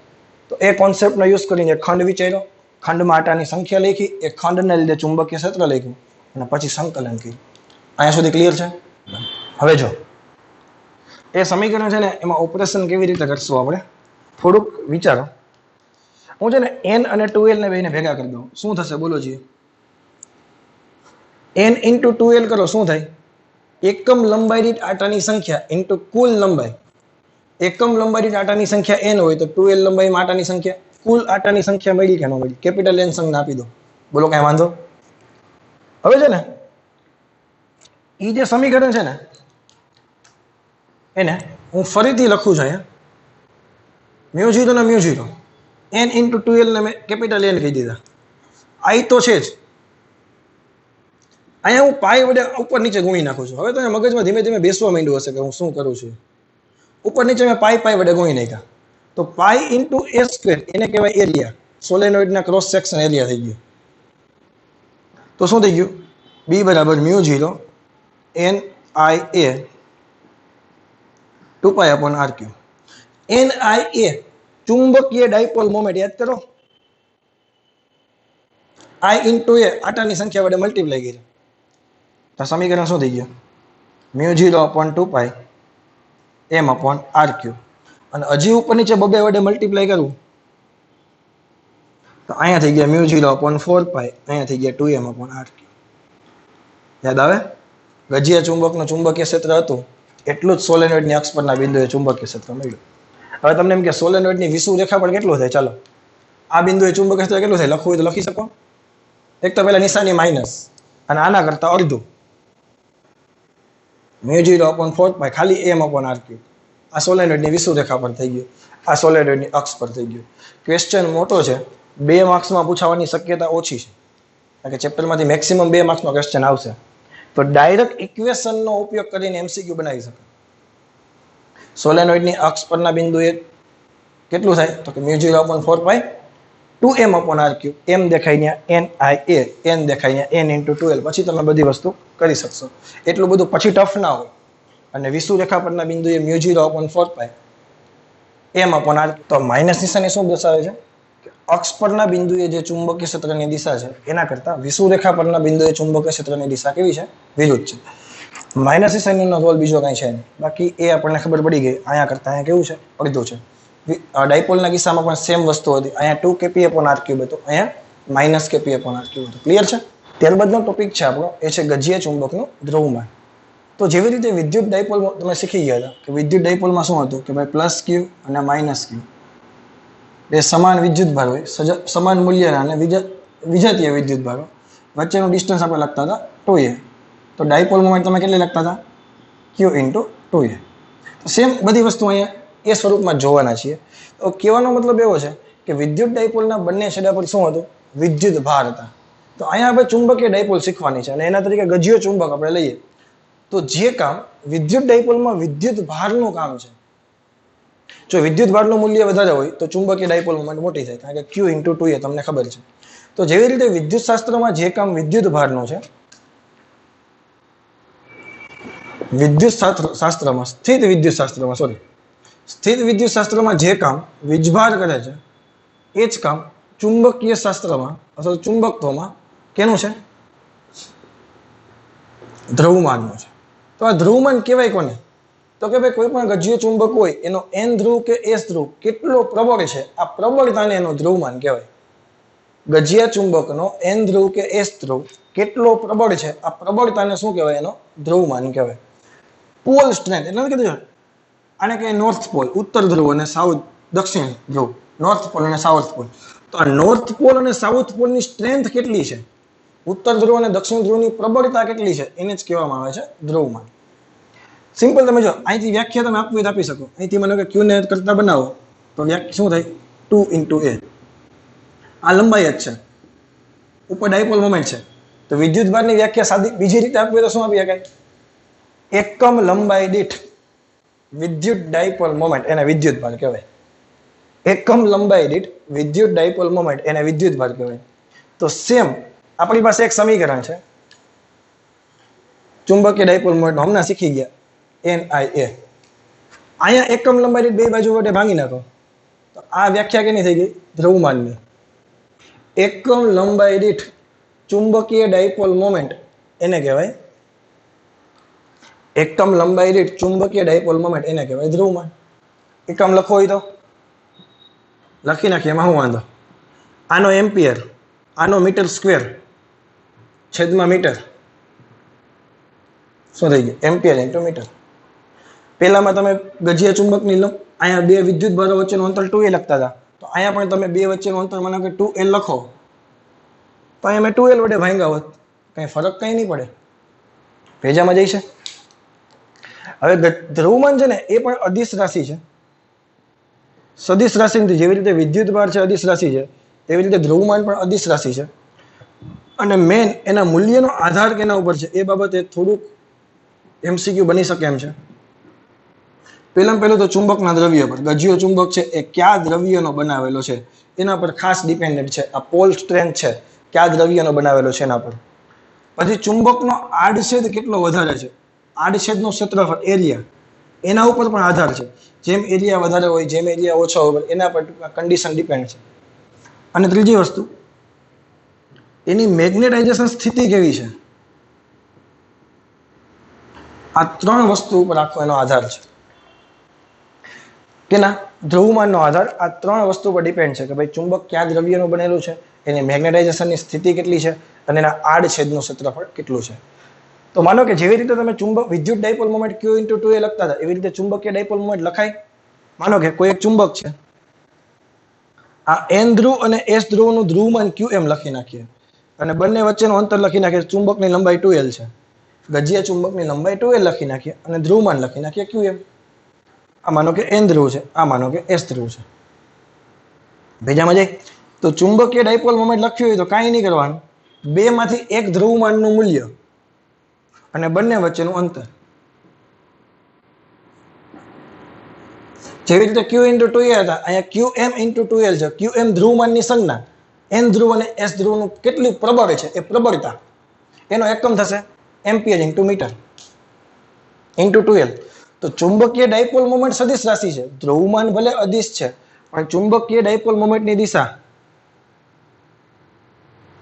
તો એ કોન્સેપ્ટનો યુઝ કરીને ખંડ વિચાર્યો, ખંડમાં આટાની સંખ્યા લખી, એ ખંડને લીધે ચુંબકીય ક્ષેત્ર લખ્યું અને પછી સંકલન કર્યું. અહીંયા સુધી ક્લિયર છે? હવે જો એ સમીકરણ છે ને એમાં ઓપરેશન કેવી રીતે કરશું આપણે થોડુંક વિચારો. હું છે ને n અને 2l ને બેને ભેગા કરી દઉં. શું થશે બોલો જી? n ઇન્ટુ 2l કરો શું થાય? એકમ લંબાઈ દીઠ આટાની સંખ્યા ઇન્ટુ કુલ લંબાઈ. એકમ લંબાઈ દીઠ આટાની સંખ્યા n હોય તો 2l લંબાઈમાં આટાની સંખ્યા, કુલ આટાની સંખ્યા મળી કે ન મળી? કેપિટલ n સંજ્ઞા આપી દો. બોલો કઈ વાંધો? હવે છે ને એ જે સમીકરણ છે ને એને હું ફરીથી લખું છું અહીંયા, મ્યુ 0 ને મ્યુ 0 n ઇન્ટુ 2l ને મેં કેપિટલ n કહી દીધા. આઈ તો છે જ, અહીંયા હું પાઈ વડે ઉપર નીચે ગુણી નાખું છું. હવે તો મગજમાં ધીમે ધીમે બેસવા માંડ્યું હશે કે હું શું કરું છું. ઉપર નીચે મેં પાઈ વડે ગુણી નાખ્યા, તો પાઈ ઇન્ટુ એ સ્ક્વેર એને કહેવાય એરિયા, સોલેનોઇડના ક્રોસ સેક્શન એરિયા થઈ ગયું. તો શું થઈ ગયું? બી બરાબર mu 0 n I a 2 pi upon r cube. n I a ચુંબકીય ડાયપોલ મોમેન્ટ યાદ કરો, I ઇન્ટુ એ આટાની સંખ્યા વડે મલ્ટીપ્લાય કરી. તો સમીકરણ શું થઈ ગયું? મ્યુ 0 અપોન 2 પાઈ m અપોન r ક્યુબ. અને હજી ઉપર નીચે બબે વડે મલ્ટીપ્લાય કરું તો અહીંયા થઈ ગયા મ્યુ 0 અપોન 4 પાઈ, અહીંયા થઈ ગયા 2m અપોન r ક્યુબ. યાદ આવે? ગજિયા ચુંબકનું ચુંબકીય ક્ષેત્ર હતું એટલું જ સોલેનોઇડની અક્ષ પરના બિંદુએ ચુંબકીય ક્ષેત્ર મળ્યું. હવે તમને એમ કે સોલેનોઇડની વિષુવ રેખા પર કેટલું થાય? ચાલો આ બિંદુએ ચુંબકીય ક્ષેત્ર કેટલું થાય લખવું હોય તો લખી શકો. એક તો પહેલા નિશાની માઇનસ અને આના કરતા અડધું, મ્યુ 0 અપોન 4 પાઈ ખાલી m અપોન r ક્યુબ. આ સોલેનોઇડની વિષુવ રેખા પર થઈ ગયું, આ સોલેનોઇડની અક્ષ પર થઈ ગયું. ક્વેશ્ચન મોટો છે, 2 માર્ક્સમાં પૂછાવાની શક્યતા ઓછી છે, કારણ કે ચેપ્ટરમાંથી મેક્સિમમ 2 માર્ક્સનો ક્વેશ્ચન આવશે. તો ડાયરેક્ટ ઇક્વેશનનો ઉપયોગ કરીને એમસીક્યુ બનાવી શકે. સોલેનોઇડની અક્ષ પરના બિંદુએ કેટલું થાય? તો કે મ્યુ 0 અપોન 4 પાઈ 2m upon r cube. m દેખાય ત્યાં n I a, n દેખાય ત્યાં n ઇન્ટુ 2l. પછી તમે બધી વસ્તુ કરી શકશો. એટલું બધું પછી ટફ ના હોય. અને વિષુવ રેખા પરના બિંદુએ મ્યુ 0 અપોન 4 પાઈ m અપોન r. તો માઇનસ નિશાની શું દર્શાવે છે? કે અક્ષ પરના બિંદુએ જે ચુંબકીય ક્ષેત્રની દિશા છે એના કરતા વિષુવ રેખા પરના બિંદુએ ચુંબકીય ક્ષેત્રની દિશા કેવી છે? વિરુદ્ધ છે. માઇનસ નિશાનીનો રોલ બીજો કાંઈ છે નહીં. બાકી એ આપણને ખબર પડી ગઈ. અહીંયા કરતા અહીંયા કેવું છે? અડધું છે. ડાયપોલના કિસ્સામાં પણ સેમ વસ્તુ હતી. અહીંયા 2 kp અપોન r ક્યુબ હતું, અહીંયા minus kp upon r cube હતું. ક્લિયર છે? ત્યારબાદનો ટોપિક છે આપણો, એ છે ગજિયા ચુંબકનું દ્રવ્યમાન. તો જેવી રીતે વિદ્યુત ડાયપોલ તમે શીખી ગયા હતા કે વિદ્યુત ડાયપોલમાં શું હતું કે ભાઈ પ્લસ ક્યુ અને માઇનસ ક્યુ બે સમાન વિદ્યુત ભાર હોય, સમાન મૂલ્યના અને વિજાતીય વિદ્યુત ભારો, વચ્ચેનું ડિસ્ટન્સ આપણે લખતા હતા 2a. તો ડાયપોલ મોમેન્ટ તમે કેટલી લખતા હતા? q into 2a. તો સેમ બધી વસ્તુ અહીંયા એ સ્વરૂપમાં જોવાના છીએ. તો કહેવાનો મતલબ એવો છે કે વિદ્યુત ડાયપોલના બંને છેડા પર શું હતું? વિદ્યુત ભાર હતા. તો અહીંયા આપણે ચુંબકીય ડાયપોલ શીખવાની છે અને એના તરીકે ગજિયો ચુંબક આપણે લઈએ તો જે કામ વિદ્યુત ડાયપોલમાં વિદ્યુત ભારનું કામ છે, જો વિદ્યુત ભારનું મૂલ્ય વધારે હોય તો ચુંબકીય ડાયપોલ મોમેન્ટ મોટી થાય, કારણ કે q ઇન્ટુ 2a તમને ખબર છે. તો જેવી રીતે વિદ્યુત શાસ્ત્રમાં જે કામ વિદ્યુત ભારનું છે, વિદ્યુત શાસ્ત્રમાં સ્થિત વિદ્યુત શાસ્ત્રમાં જે કામ વીજભાર કરે છે એ જ કામ ચુંબકીય શાસ્ત્રમાં અથવા ચુંબકત્વમાં કેનું છે? દ્રવ્યમાનનું છે. તો આ દ્રવ્યમાન કહેવાય કોને? તો કે ભાઈ કોઈ પણ ગજ્ય ચુંબક હોય એનો એન ધ્રુવ કે એસ ધ્રુવ કેટલો પ્રબળ છે, આ પ્રબળતાને એનો ધ્રુવમાન કહેવાય. ગજિયા ચુંબકનો એન ધ્રુવ કે એસ ધ્રુવ કેટલો પ્રબળ છે, આ પ્રબળતાને શું કહેવાય? એનો ધ્રુવમાન કહેવાય. પોલ સ્ટ્રેન્થ એટલે કીધું છે આને કહેવાય નોર્થ પોલ, ઉત્તર ધ્રુવ અને સાઉથ દક્ષિણ ધ્રુવ, નોર્થ પોલ અને સાઉથ પોલ. તો આ નોર્થ પોલ અને સાઉથ પોલની સ્ટ્રેન્થ કેટલી છે, ઉત્તર ધ્રુવ અને દક્ષિણ ધ્રુવની પ્રબળતા કેટલી છે, એને જ કહેવામાં આવે છે ધ્રુવમાન. સિમ્પલ તમે જો અહીંથી વ્યાખ્યા તમે આપવી આપી શકો. અહીંથી મને કે ક્યુ ને કરતા બનાવો તો વ્યાખ્યા શું થાય? 2 × a. આ લંબાઈ જ છે, ઉપર ડાયપોલ મોમેન્ટ છે. તો વિદ્યુતભારની વ્યાખ્યા સાદી બીજી રીતે આપવી તો શું આપી શકાય? એકમ લંબાઈ દીઠ વિદ્યુત ડાયપોલ મોમેન્ટ, એને વિદ્યુતભાર કહેવાય. એકમ લંબાઈ દીઠ વિદ્યુત ડાયપોલ મોમેન્ટ, એને વિદ્યુતભાર કહેવાય. તો સેમ આપણી પાસે એક સમીકરણ છે ચુંબકીય ડાયપોલ મોમેન્ટ, હમણાં શીખી ગયા NIA. અહીંયા એકમ લંબાઈ દીઠ બે બાજુ વડે ભાંગી નાખો તો આ વ્યાખ્યા કેની થઈ ગઈ? ધ્રુવમાનની. એકમ લંબાઈ દીઠ ચુંબકીય ડાયપોલ મોમેન્ટ એને કહેવાય એકમ લંબાઈ દીઠ ચુંબકીય ડાયપોલ મોમેન્ટ, એને કહેવાય ધ્રુવમાન. એકમ લખો હોય તો લખી નાખીએ, એમાં શું વાંધો? આનો એમ્પિયર, આનો મીટર સ્ક્વેર છેદમાં મીટર, શું થઈ ગયું? Ampere into meter. પહેલામાં તમે ગજિયા ચુંબકની અહીંયા બે વિદ્યુત ભારો વચ્ચેનું અંતર 2a લખતા હતા, તો અહીંયા પણ તમે બે વચ્ચેનું અંતર માનો કે 2l લખો તો અહીંયા મેં 2l વડે ભાંગ્યા હોત, કઈ ફરક કઈ નહીં પડે, ભેજામાં જઈશે. હવે ધ્રુવમાન છે ને એ પણ અદિશ રાશિ છે, સદિશ રાશિ નથી. જેવી રીતે વિદ્યુત ભાર છે અદિશ રાશિ છે, એવી રીતે ધ્રુવમાન પણ અદિશ રાશિ છે. અને મેન એના મૂલ્યનો આધાર કેના ઉપર છે એ બાબતે થોડુંક MCQ બની શકે એમ છે. પહેલું તો ચુંબકના દ્રવ્ય પર, ગજિયો ચુંબક છે એ કયા દ્રવ્યનો બનાવેલો છે એના પર ખાસ ડિપેન્ડન્ટ છે. આ પોલ સ્ટ્રેન્થ છે કયા દ્રવ્યનો બનાવેલો છે એના પર. પછી ચુંબકનો આડછેદ કેટલો વધારે છે, આડછેદનો ક્ષેત્રફળ એરિયા, એના ઉપર પણ આધાર છે. જેમ એરિયા વધારે હોય, જેમ એરિયા ઓછો હોય, એના પર કન્ડિશન ડિપેન્ડ છે. અને ત્રીજી વસ્તુ, એની મેગ્નેટાઇઝેશન સ્થિતિ કેવી છે. આ ત્રણ વસ્તુ ઉપર આખો એનો આધાર છે. કેના? ધ્રુવમાનનો આધાર આ ત્રણ વસ્તુ પર ડિપેન્ડ છે કે ભાઈ ચુંબક કયા દ્રવ્યનું બનેલું છે, એની મેગ્નેટાઇઝેશનની સ્થિતિ કેટલી છે અને એના આડછેદનું ક્ષેત્રફળ કેટલું છે. તો માનો કે જેવી રીતે તમે ચુંબક વિદ્યુત ડાયપોલ મોમેન્ટ Q × 2a લખતા હતા, એવી રીતે ચુંબકીય ડાયપોલ મોમેન્ટ લખાય. માનો કે કોઈ એક ચુંબક છે, આ N ધ્રુવ અને S ધ્રુવનું ધ્રુવમાન Qm લખી નાખીએ અને બંને વચ્ચેનું અંતર લખી નાખીએ. ચુંબકની લંબાઈ 2l છે, ગજિયા ચુંબકની લંબાઈ 2l લખી નાખીએ અને ધ્રુવમાન લખી નાખીએ Qm. આ માનો કે N ધ્રુવ છે, આ માનો કે S ધ્રુવ છે. ભેજામાં જાય. તો ચુંબકીય ડાયપોલ મોમેન્ટ લખ્યું હોય તો કાંઈ નહીં કરવાનું, બે માંથી એક ધ્રુવમાનનું મૂલ્ય અને બંને વચ્ચેનું અંતર. જેવી રીતે Q × 2a હતા, અહીંયા Qm × 2l છે. Qm ધ્રુવમાનની સંજ્ઞા, N ધ્રુવ અને S ધ્રુવનું કેટલું પ્રબળ છે એ પ્રબળતા, એનો એકમ થશે ampere into metre into 2l. તો ચુંબકીય ડાયપોલ મોમેન્ટ સદિશ રાશિ છે, ધ્રુવમાન ભલે અદિશ છે પણ ચુંબકીય ડાયપોલ મોમેન્ટની દિશા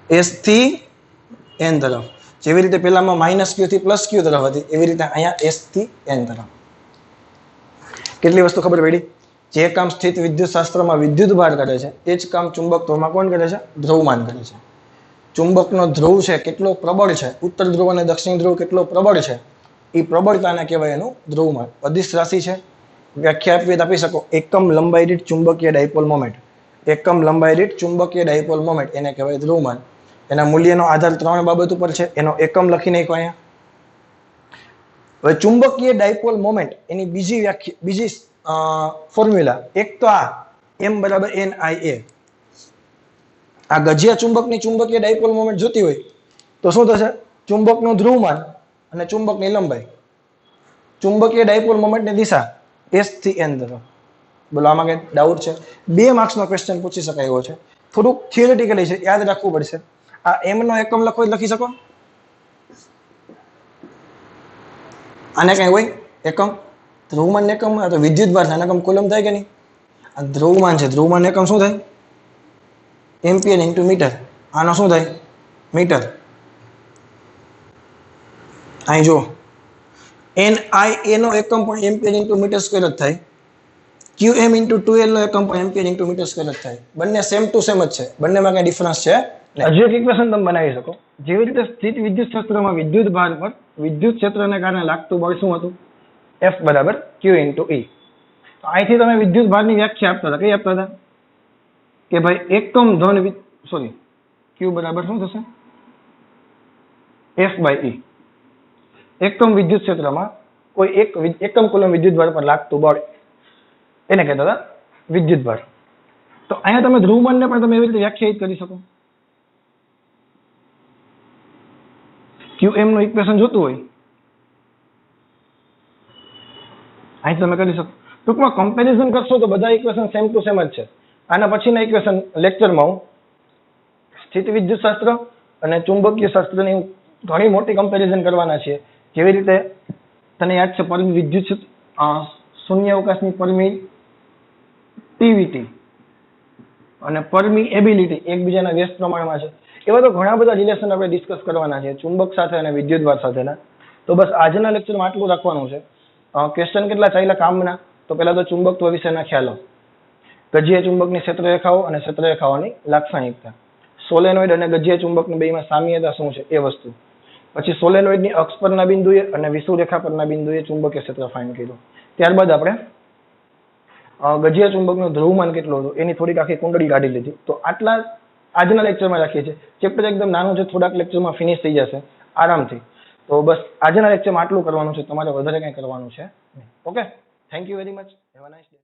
S થી N તરફ. જેવી રીતે પેલામાં -q થી +q તરફ હતી, એવી રીતે અહીંયા S થી N તરફ. કેટલી વસ્તુ ખબર પડી? જે કામ સ્થિત વિદ્યુત શાસ્ત્રમાં વિદ્યુત ભાર કરે છે એ જ કામ ચુંબકત્વમાં કોણ કરે છે? ધ્રુવમાન કરે છે. ચુંબકનો ધ્રુવ છે કેટલો પ્રબળ છે, ઉત્તર ધ્રુવ અને દક્ષિણ ધ્રુવ કેટલો પ્રબળ છે, એ પ્રબળતાને કહેવાય એનું ધ્રુવમાન. અદિશ રાશિ છે, વ્યાખ્યા આપી શકો એકમ લંબાઈ દીઠ ચુંબકીય ડાયપોલ મોમેન્ટ. એકમ લંબાઈ દીઠ ચુંબકીય ડાયપોલ મોમેન્ટ એને કહેવાય ધ્રુવમાન. એના મૂલ્યનો આધાર ત્રણ બાબત ઉપર છે, એનો એકમ લખી નાખો અહીંયા. હવે ચુંબકીય ડાયપોલ મોમેન્ટ એની બીજી વ્યાખ્યા, બીજી ફોર્મ્યુલા, એક તો આ M = NIA. આ ગજિયા ચુંબકની ચુંબકીય ડાયપોલ મોમેન્ટ જોતી હોય તો શું થશે? ચુંબકનું ધ્રુવમાન અને ચુંબકની લંબાઈ, ચુંબકીય ડાયપોલ મોમેન્ટની દિશા S થી N તરફ. બોલો આમાં કઈ ડાઉટ છે? 2 માર્ક્સનો ક્વેશ્ચન પૂછી શકાય એવો છે. થોડુંક થિયરિટિકલી છે, યાદ રાખવું પડશે. આ M નો એકમ લખો લખી શકો? આને કઈ હોય એકમ? ધ્રુવમાન એકમ તો વિદ્યુત ભાર થાય, એકમ કુલમ થાય કે નહીં? આ ધ્રુવમાન છે, ધ્રુવમાન એકમ શું થાય? Ampere into meter. આનો શું થાય? મીટર. અહીં જુઓ NIA નો એકમ પણ એમ્પિયર ઇન્ટુ મીટર સ્ક્વેર જ થાય. QM ઇન્ટુ 2L નો એકમ પણ એમ્પિયર ઇન્ટુ મીટર સ્ક્વેર જ થાય. બંને સેમ ટુ સેમ જ છે, બંનેમાં કઈ ડિફરન્સ છે નહીં. હજુ એક ઇક્વેશન તમે બનાવી શકો. જેવી રીતે સ્થિત વિદ્યુત ક્ષેત્રમાં વિદ્યુત ભાર પર વિદ્યુત ક્ષેત્રને કારણે લાગતું બળ શું હતું? F બરાબર Q ઇન્ટુ E. તો અહીંથી તમે વિદ્યુત ભારની વ્યાખ્યા આપતા હતા. કઈ આપતા હતા? કે ભાઈ એકમ ધન સોરી Q બરાબર શું થશે? F by E. એકમ વિદ્યુત ક્ષેત્રમાં કોઈ એક એકમ કુલમ વિદ્યુત ભાર પર લાગતું બળ એને કહેતા હતા વિદ્યુત ભાર. તો અહીંયા તમે ધ્રુવમનને પણ તમે એવી રીતે વ્યાખ્યાયિત કરી શકો. QM નું ઇક્વેશન જોતું હોય અહીં તમે કરી શકો. ટૂંકમાં કમ્પેરિઝન કરશો તો બધા ઇક્વેશન સેમ ટુ સેમ જ છે. આના પછીના ઇક્વેશન લેક્ચરમાં હું સ્થિત વિદ્યુત શાસ્ત્ર અને ચુંબકીય શાસ્ત્રની ઘણી મોટી કમ્પેરિઝન કરવાના છે. જેવી રીતે તને યાદ છે પરમી વિદ્યુત શૂન્ય અવકાશની પરમિટિવિટી અને પરમિએબિલિટી એકબીજાના વ્યસ્ત પ્રમાણમાં છે. એવા તો ઘણા બધા રિલેશન આપણે ડિસ્કસ કરવાના છે ચુંબક સાથે અને વિદ્યુતભાર સાથેના. તો બસ આજના લેક્ચરમાં આટલું રાખવાનું છે. ક્વેશ્ચન કેટલા ચાલ્યા કામના? તો પહેલા તો ચુંબકત્વ વિશેના ખ્યાલો, ગજીય ચુંબકની ક્ષેત્રરેખાઓ અને ક્ષેત્રરેખાઓની લાક્ષણિકતા, સોલેનોઇડ અને ગજીય ચુંબકની બેમાં સામ્યતા શું છે એ વસ્તુ. પછી સોલેનોઇડની અક્ષ પરના બિંદુએ અને વિષુવરેખા પરના બિંદુએ ચુંબકીય ક્ષેત્ર ફાઇન્ડ કર્યું. ત્યારબાદ આપણે ગજીય ચુંબકનું ધ્રુવમાન કેટલું હતું એની થોડીક આખી કુંડળી કાઢી લીધી. તો આટલા આજના લેક્ચરમાં રાખીએ છીએ. ચેપ્ટર એકદમ નાનું છે, થોડાક લેક્ચરમાં ફિનિશ થઈ જશે આરામથી. તો બસ આજના લેક્ચરમાં આટલું કરવાનું છે, તમારે વધારે કંઈ કરવાનું છે નહીં. Okay, thank you very much. Have a nice day.